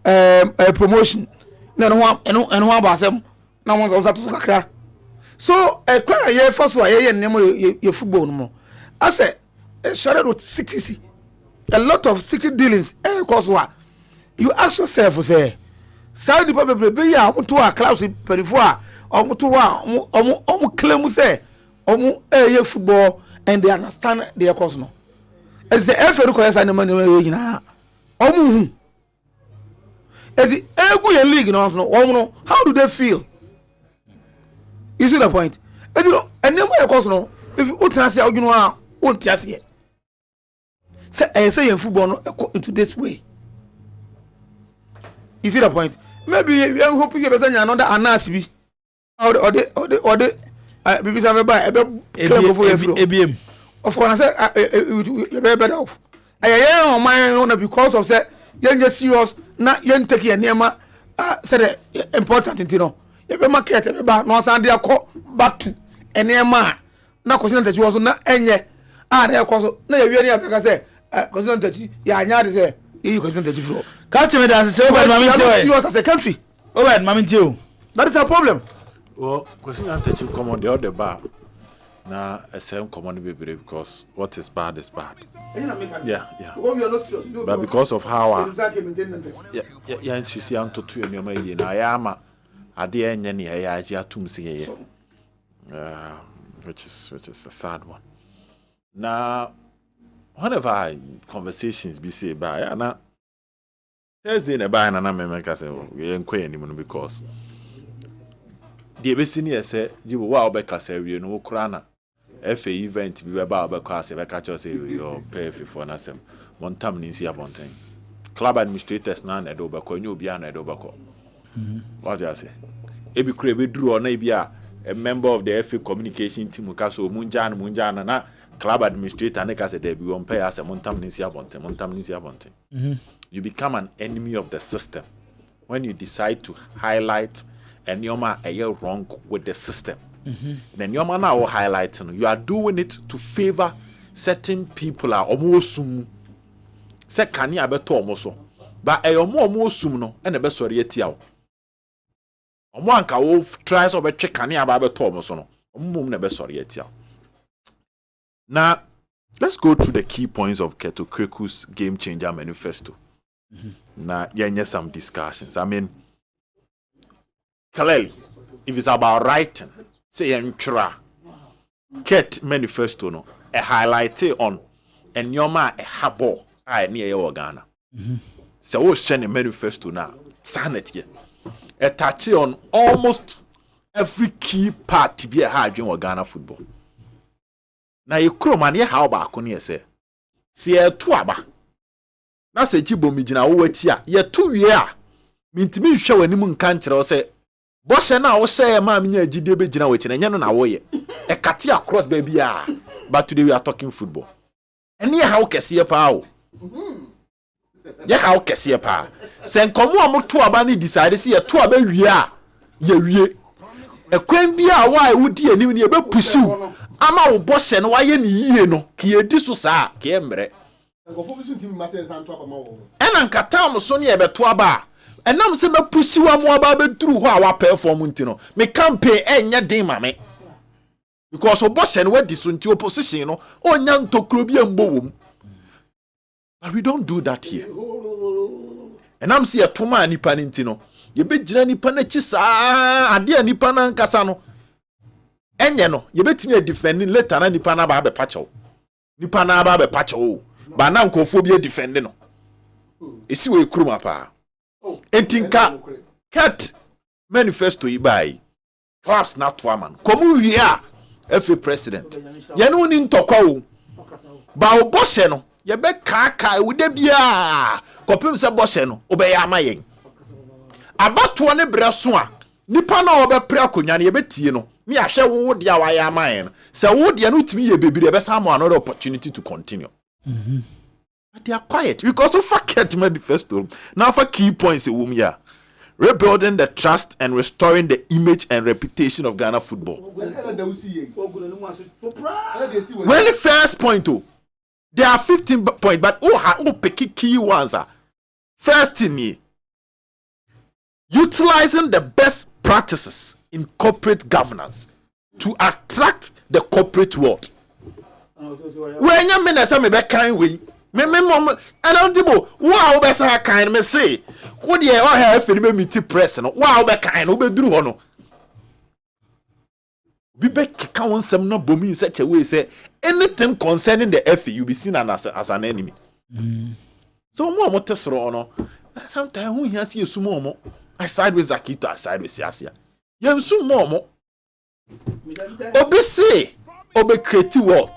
a promotion. No one and one about them. Now one's also to cry. So a quite a year first for a name your football no more. I said a shrouded with secrecy. A lot of secret dealings. Cause what you ask yourself say Saudi people be ya to a class perifera or to claim say football and they understand their cause no. As the FA requires any money in a as the Egu league no, how do they feel? You see the point? And you know, and then my cause no, if you say you know, won't just yet. Say in football into this way. You see the point? Maybe you hope you have another anasi or the BBC buy ABM. Of course, I say you better off. I my because of say you just serious not you take your name said important you know. You be market about no sand they call back to enema na question that you was na enye there cause na you really because say question that ya nya dey say you question that you flow. Catch me that say over mama tell you as a country. Over mama tell. That is a problem. Well, question that you come on the other bar. Now, a same common baby because what is bad is bad. Yeah. But because of how and she see to 2 and your may I am a dear and any I tum see which is a sad one. Now, whenever conversations be said by Anna Thursday in a buy and I'm a say we ain't quite anymore because the Abyssinia said you were well back as you know crana. FA event be about because if I catch us your pay for nasem one time in see abonten club administrators na na do bako nyu bia na do bako what do I say e be kure be drew on na a member of the FA communication team ka so munja na club administrator na ka say there be one pay as one time in see abonten you become an enemy of the system when you decide to highlight and you're wrong with the system. Then your man are highlighting. You are doing it to favor certain people. Are almost soon. Say can you better almost so, but a almost soon no and the best sorry yet yao. One can tries over check can you better almost no. Never sorry yet yao. Now let's go through the key points of Keto Kreku's game changer manifesto. Now yeah, some discussions. I mean, clearly, if it's about writing. Say entra Ket manifesto no a highlight on and your man a habo I near your Ghana. So we send a manifesto now. Sanity a touch on almost every key part to be a hard in Ghana football. Now you cromania how back on say. See a tuaba. Now say Jibo Mijina wait ya 2 year. Mean to me show any moon country or say Boss na wo say ma me nya gide be gina we kine nya no na wo ye e kate across baby ah but today we are talking football eni how kese pa o ya how kese pa sen komo amoto aba ni decide say to aba wie a ye wie e kwan bi a wa wudi anim ni e be pusiu ama wo boss no wa ye ni yie no ki edi so saa ki emre nkofo bi so ntimi ma say san to aba ma wo ena nkata am so ne e be to aba and now say me pussy wa mo aba be through ho our performance no me campaign enya den ma me because obosen we disunti opposition no onya ntokro bi ambo wom but we don't do that here and I'm see a toma nipa nti no ye be gina nipa na chi saa ade nipa na nkasa no enye no ye betimi defending later na nipa na ba be pacho nipa na ba be pacho ba na nkofo bi defend no esi we kuruma pa Etinka cat manifesto ibai perhaps not to a man come here FA president ye no ni ntokwa o ba o boshe no ye be kaka wo de bia kopim se boshe no obeya amayen abato ne breso a nipa na obepre akonya ne ye betie no me ahwe wo de a wa ya amayen se wo de no timi ye bebire be sam another opportunity to continue. But they are quiet because of Faket manifesto. Now for key points in Wumia. Rebuilding the trust and restoring the image and reputation of Ghana football. Really first point too. There are 15 points, but pick key ones are. First in me. Utilizing the best practices in corporate governance to attract the corporate world. When you mean as I'm a kind way. Me mom and on dibo wow be say kind me say wo de o ha afiri me meet press no wow be kind wo be duru ho no Bibe keka won sem no bomi in such a way say anything concerning the FA you be seen as an enemy. So mo tesoro no sometimes who hear see you mo I side with Zakito, I side with Siasia. Yem su mo obi say obi create wealth.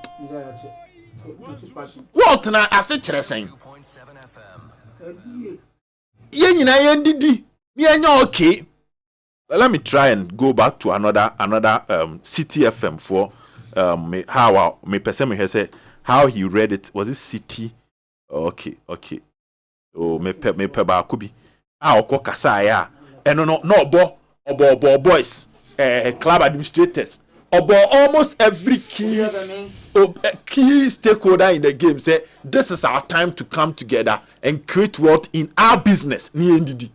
Wealth na ase kire sen. Ye nyina ye ndidi. Me anya okay. Let me try and go back to another City FM for how me person me say how he read it. Was it City? Okay. Oh me ba kubi. Oko kasa ya. No boys. Club administrators. Almost every key stakeholder in the game say this is our time to come together and create wealth in our business. Ni ndidi.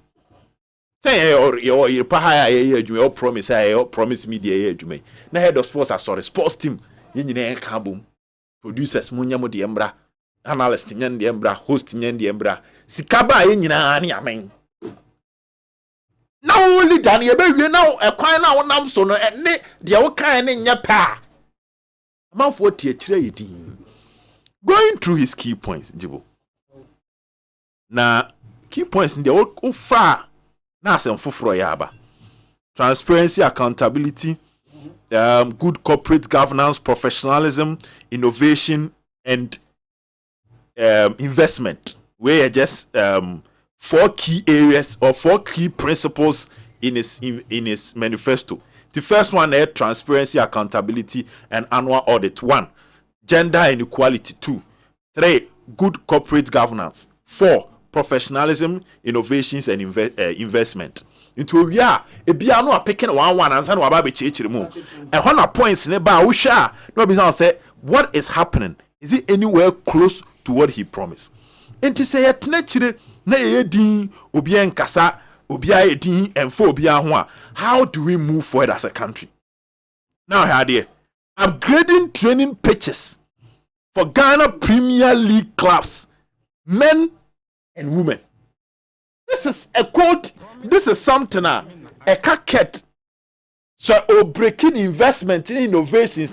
Say your promise me the na head of sports sorry sports team nyina ka bom producers munya mo de embra analyst nyen de embra host nyen de embra sikaba nyina ne amen na only dan ye bewie na ekwan na wonam so no ne de wo kan ne nya pa amanfo tie kire yidin going through his key points jibo na key points de wo fa na asem foforo ya aba transparency, accountability, good corporate governance, professionalism, innovation, and investment. We are just 4 key areas or 4 key principles in his manifesto. The first one is transparency, accountability, and annual audit. 1, gender inequality. 2, 3, good corporate governance. 4, professionalism, innovations, and investment. Into we are a piano are picking one and some about chirimu. And 100 points in about Usha. No business say what is happening. Is it anywhere close to what he promised? And to say at nature na din obien kasa obia din and for obia. How do we move forward as a country? Now here upgrading training pitches for Ghana Premier League clubs, men and women. This is a quote. This is something a cacket. So breaking investment in innovations.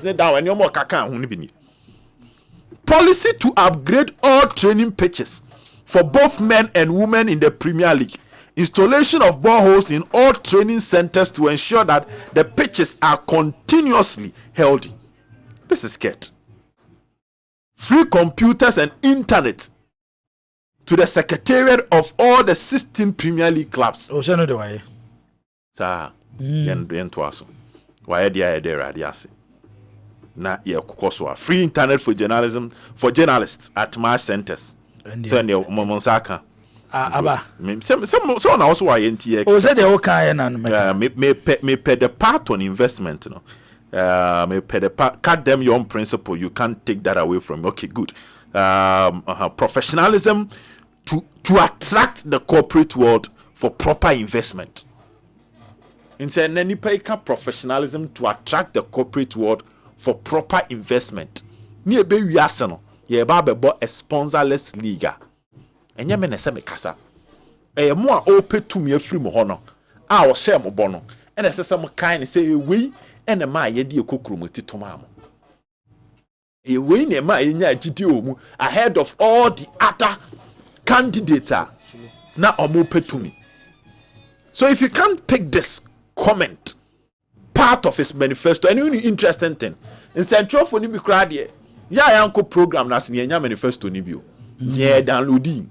Policy to upgrade all training pitches for both men and women in the Premier League. Installation of boreholes in all training centers to ensure that the pitches are continuously healthy. This is good. Free computers and internet to the secretariat of all the 16 Premier League clubs. Oh, no, the way. Sir, why there radiasi? Na ye kukoso free internet for journalism for journalists at match centers. So ne momonsaka. Aba. So na also why NTA. Oh, say the okay na me pay the part on investment, no. Me pay the part, cut them your own principle. You can't take that away from me. Okay, good. Professionalism to attract the corporate world for proper investment. In saying any professionalism to attract the corporate world for proper investment. Ni ebe wiase no ye ba bebo a sponsorless league. Enye me na se me kasa. Mo a opetumi afiri mo ho no. A wo share mo bo no. Ena se se mo kan ne se we ena ma ye de ekokromoti toma mo. We ne ma ye nya agidi omu ahead of all the other candidates na omo petumi. So if you can't pick this comment part of his manifesto, and any interesting thing in central for ni bi kra de ya yanko program na se nya manifesto ni bio yeah downloading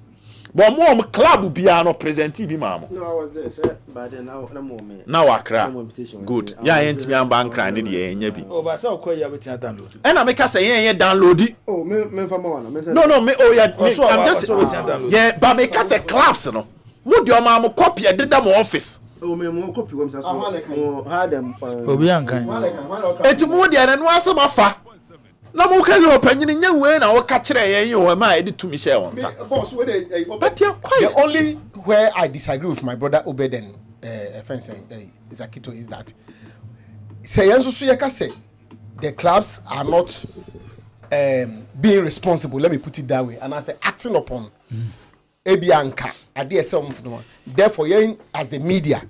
but more club bia no present bi mamo. No, I was there, sir, but then now akra good ya ent mi amba nkra ne de nya bi oh but say okoya ya betia download and I make us say yen download oh me for more no me oh yeah I'm just yeah but make us say clubs no mo de o ma mo copy e deda mo office. Oh, me mo copy wem sa so had them obi ankan etimu de na no asem afa na mo ka yo panyin nya we na wo ka kire yen yo ma e de tumi share on sa boss we dey but you quite the only where I disagree with my brother Obeden fence Zakito is that say yanso so ye ka say the clubs are not being responsible, let me put it that way, and I say acting upon Ebianka at the SM. Therefore, yen as the media,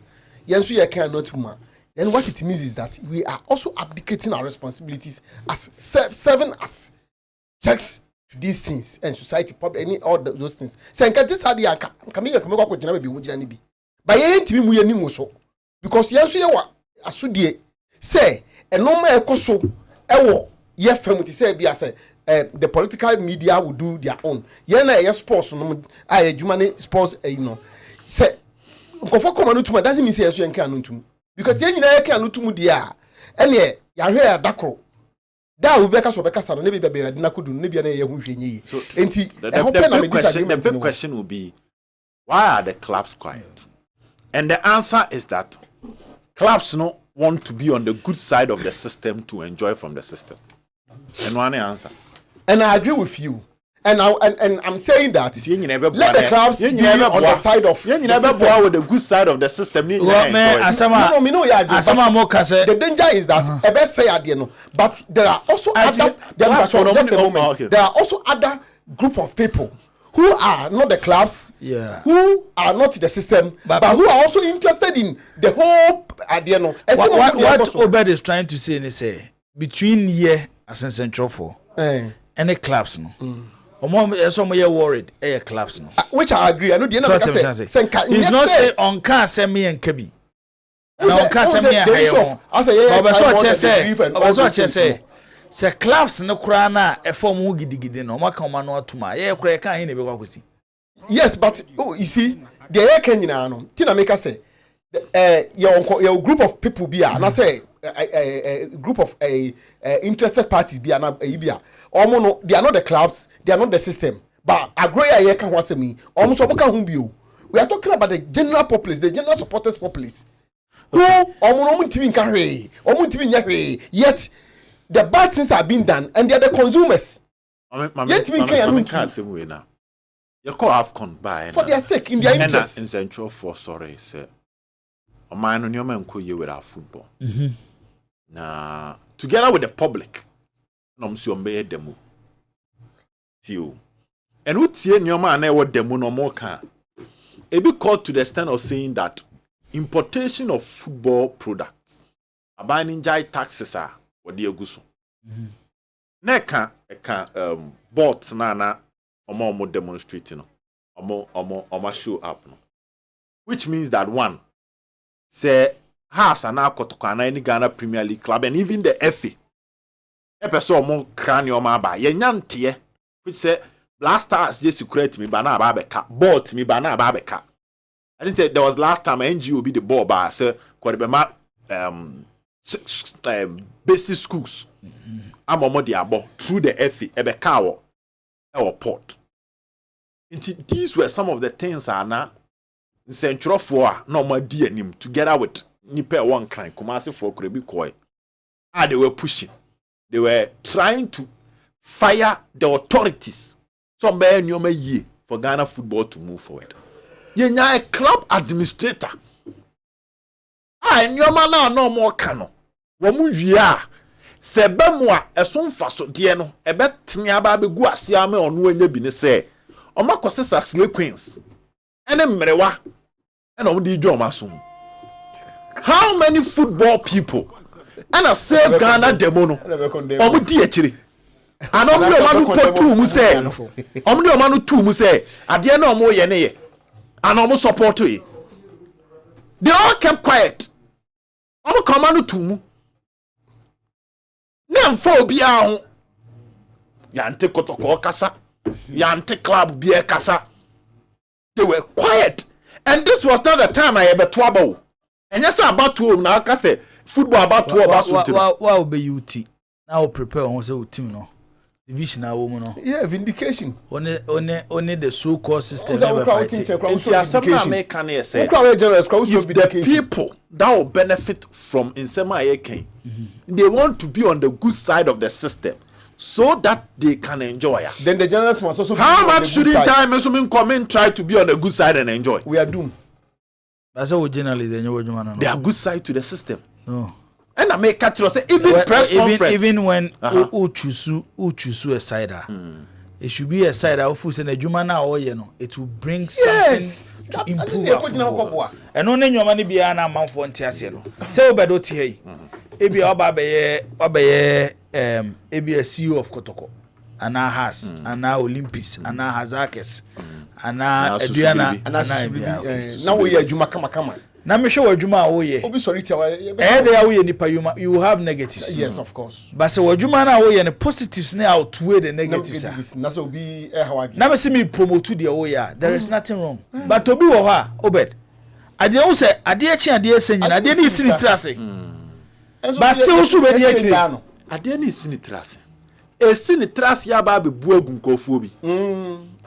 yen so ye can not ma then what it means is that we are also abdicating our responsibilities as serving as checks to these things and society, public, all those things. So, this idea can be by any team we are so because yes, we are a sudie say a normal ecoso ewo ye family say be as the political media will do their own. Yena sports no human sports say nkofo come to doesn't mean say yes you can no because yen nyina can no to dia ene ya hwe adakro da wo beka so beka sa no ne be be na kodu ne bia na ye hu hwenye so enti the big question will be, why are the clubs quiet? And the answer is that clubs no want to be on the good side of the system to enjoy from the system. And one answer. And I agree with you. And I'm saying that let the clubs be on the side of the system. With the good side of the system. The danger is that but there are also there are also other group of people who are not the clubs, who are not the system, but who are also interested in the whole idea. What Obed is trying to say is between here as in Central for and the clubs no. Some are worried, clubs no. Which I agree. I know the end of it's not say on can send me and Kebi. On can send me a say. Se clubs no kra na e form hu gidigidi no maka ma no atuma ye kra kan hin e be kwakosi. Yes, but you see the ye kan nyina no tina make say your group of people be na say a group of interested parties be na bia omo no they are not the clubs, they are not the system, but agroya ye kan wasemi omo so boka hu bi o. We are talking about the general populace, the general supporters populace who omo no mutimi nka hwe omo mutimi nya hwe yet the bad things are being done and they are the consumers. Yet we can't say we now. You call AFCON by for their sake, in their interest. In Central for sorry, sir. A man on your man could you with our football. Now, together with the public, no so me demo. You and what see your man what demo no more can. It be called to the extent of saying that importation of football products, abaning jai taxes are. Wadi eguso. Neka bots na omo demonstrate no. Omo show up no. Which means that one say house ana kotoko na any Ghana Premier League club and even the FA. Epeso omo crane omo aba. Ye nyante which say Blasters just secret me bana aba beka. Bot me bana aba beka. I think say there was last time NGO be the ball bar say Kodebema basic schools. I'm a abo through the FA, Ebekawo, our port. These were some of the things are now in Central for no more DNM together with Nipe one crime, Kumasi for Krebi Koi. They were pushing, they were trying to fire the authorities. Some bear nyoma ye for Ghana football to move forward. Yenya a club administrator. Nyoma na no more cano. Wamu via se bemwa eson faso de no ebetimi aba begu ase ame onu anya bi ne se o makosesa slay queens ene mrewa ene o de dwo maso. How many football people and a save Ghana demo no o di akire anom de o manu potu mu se o de o manu tu mu se ade na o mo ye ne ye anom support yi. They all kept quiet. O come anu tu mu Nemfo bia ho yante kotoko kasa yante club bia kasa. They were quiet and this was not the time I ever trouble. And yes about to na ka say football about to about so wa be UT now prepare on say team no division na wo mu no vindication only the so called system never fighting. If the people that will benefit from Insema Eken, they want to be on the good side of the system so that they can enjoy. Then the journalists must also how much shouldn't time assuming come and try to be on the good side and enjoy? We are doomed. That's how journalists they are good side to the system. No. And I make catch say even press conference. Even when uchusu a cider, it should be a cider of food and a juma now, it will bring something to improve. eno ne nyoma ne bia na amanfo nte ase no se obedo te yi ebi oba beye ebi a CEO of Kotoko ana has ana Olympics ana Hazakes ana aduana ana na wo ye adwuma kama na me hwe wadwuma a wo ye obi sorry tia dey ya wo ye nipa you have negatives. Yes, of course. But se wadwuma na wo ye ne positives na outweigh the negatives. Na so obi how na me se me promote the wo ya there is nothing wrong. But obi wo ha obed ade wo se ade echi ade esenyi na ade ni sini trase. But still so be dey echi ade ni sini trase esini trase ya ba be bu agunkofo bi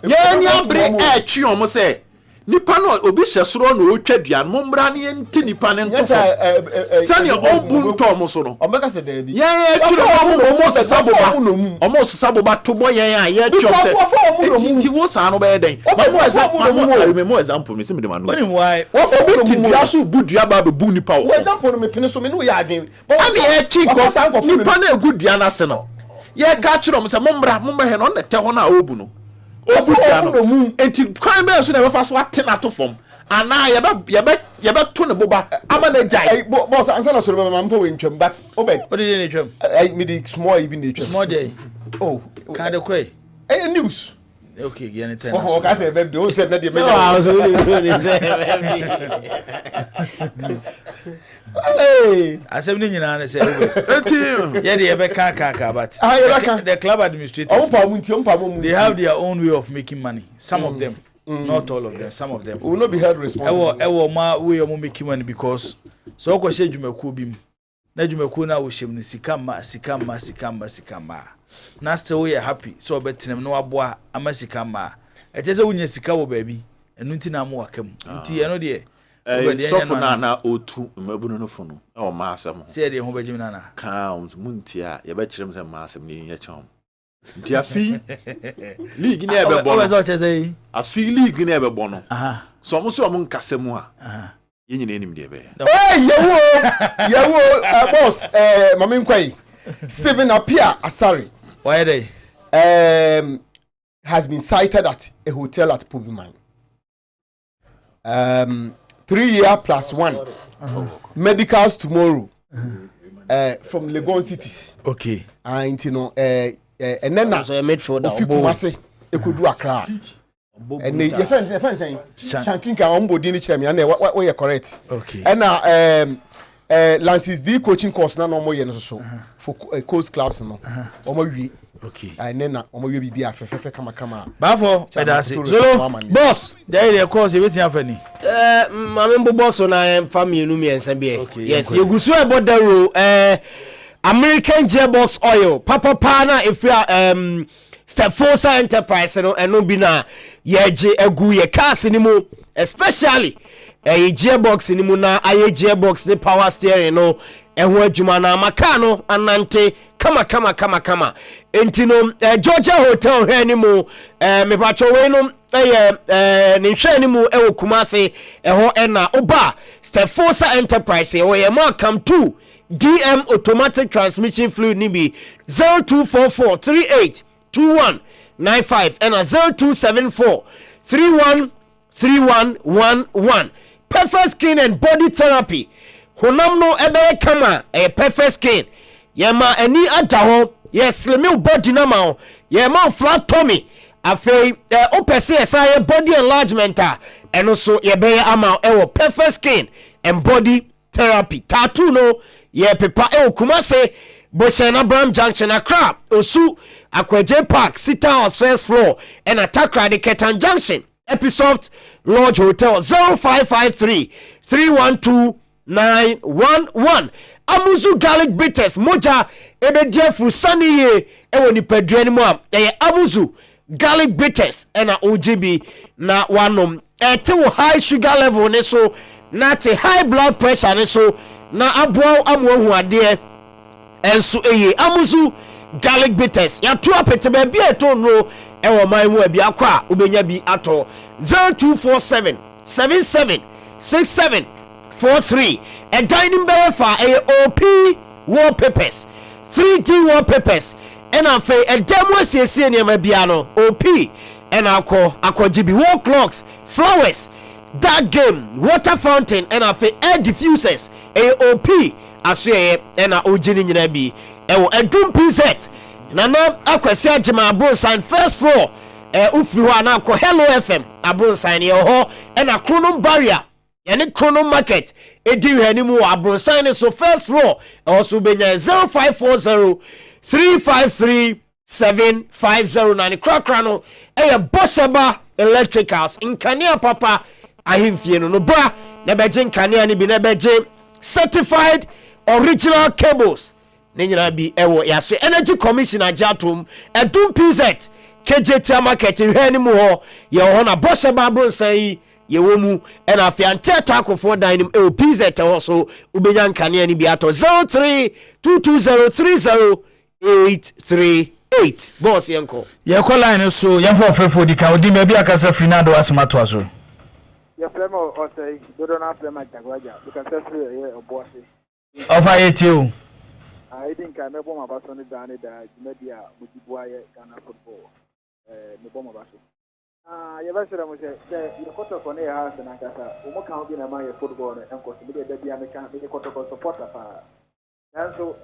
ye ni abre etwi omo se nipa no obi hyesoro no otwa duan mo mbra ne enti nipa ne ntofo sani ombu ntom so no omeka se da bi ye twa omo sesabo to boy ye a ye twa se enti wo sa no be den mo example me se me de manu why obi tidua so budua ba be bu nipa wo example no me pene so me no ya adwen ami e tinko nipa na egudua na se no ye ga kyerɛ mo se mo mbra he no na te ho na obu no obu enti kwan be so na be fa so atena to fom ana ye be to ne boba ama na jai boss ansa na so be ma mfo we ntwam but obed what did you ntwam me the small even the small day oh kind of cray news okay get it. Oh, ka say baby o said na the hey asem ni nyina na say enti ye dey be kan but the club administrators they have their own way of making money, some of them, not all of them, some of them will not be held responsible. Ewo ma we am making money because so ko she dwumaku bi mu na dwumaku na wo shem ni sikama na still we are happy so betenem no aboa amasika ma etese wunya sika wo baabi enu nti na mo wakam nti eno de sofo na otu mabunu no fo no e o ma asem se de ho bajim na ka munti a ye ba kirem se ma asem ni ye chom nti afi league ni e be bo no afi league ni e be bo no so mo so mo nkasem a ye nyina enim de be yewo boss mama nkwai Stephen Apia Asari why they has been cited at a hotel at Pubiman 3 year plus 1 medicals tomorrow from Legon cities okay and you know and then so midfield Kumasi Ekudu Accra and your friends saying Shankinka ombodi ni chemi and what you correct okay and Lance's D coaching course na no more yen so for coast clubs no omo wi okay and then omo wi bibia afefe kama bafo pedasi solo boss there course you wetin afani mamembo boss na family nu miensa bia yes yegusu ebodaro American gearbox oil papa na if you Stepfosa enterprise no eno bi na yeje egu ye cars ni mu especially gearbox ni mu na aye gearbox ni power steering no eho adwuma na maka no anante kama enti no Georgia hotel hwe ni mu me pacho we no ni hwe ni mu ewo Kumasi eho na oba Stepfosa enterprise we ye ma come to DM automatic transmission fluid ni bi 0244382195 and 0274313111 perfect skin and body therapy honam no ebe kama perfect skin yema ani adaho yes slim body na ma yema flat tummy afei opese esa body enlargement eno so yebe ama ewo perfect skin and body therapy tattoo no ye pepa Kumasi Boshana Bram Junction Accra Osu Akwaje Park Sita House first floor and Atakra de Ketan Junction Episoft Lodge Hotel 0553-312-911 Amuzu Garlic Bitters Moja Ebejefu Sunny ye ewo ni pedre mu a Amuzu Garlic Bitters and OGB na wanom te high sugar level ne so na te high blood pressure ne so na aboa amohu ade enso Amuzu Garlic Bitters ya to apete ba bi eto no ewo man mu abi akwa obenya bi ato 0247 776743 a dining bear for OP wallpapers 3D wallpapers and afa a demo asiesie ne ma bia no OP and akọ GB wall clocks flowers that game water fountain and afi air diffusers AOP asoye na ogini nyina bi ewo edum pz nana akwasi agema abonsan first floor ufiri ho ana akọ hello fm abonsan ye ho na kronom barrier yani kronom market edi hanimu abonsan ne so first floor also benya 0540 353 7509 krakra no Bosheba Electricals in Kania Papa ahimfie no bra na beje nkania ni bi na beje certified original cables ne nyina bi ewo yaso energy commission ajatum edum pz KJT market hwe ni mu ho ye ho na Bosheba bronsan yi ye wo mu na afia nteto akofo dan nim ewo pz ho so ubenya nkania ni bi ato 0322030838 boss yanko ye ko line so ye for frefo di ka odi me bi akasa Fernando asemato aso ye fremo o say dodo na frema jagwaja because free ye oboase ofa yetio I think I me boma baso ni dani da media mujibwa ye Ghana football me boma baso ye ba sira mo say ye koto ko ne ha se na kasa o mo kan bi na ma ye football ne enko se media da bia me kan me koto ko supporter pa nanso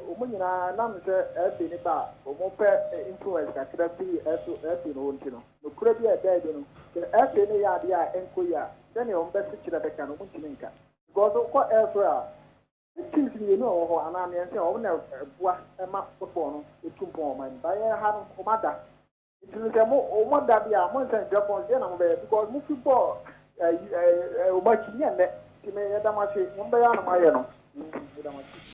umunyina nam se ebi ni ba omo pe influence ka kira bi ebi no wontino no kura bi e da no ebi ni ya dia enko ya then o mbe se kira be ka no muntini nka because ko elsewhere teams ni no ho ana me nse o na bua e ma football no etumpo o man ba ye ha no o mada itinu se mo o mada bia mo nse Japan je na mo be because mo football o ma kinya ne ti me ya da ma se mo be ya na ma ye no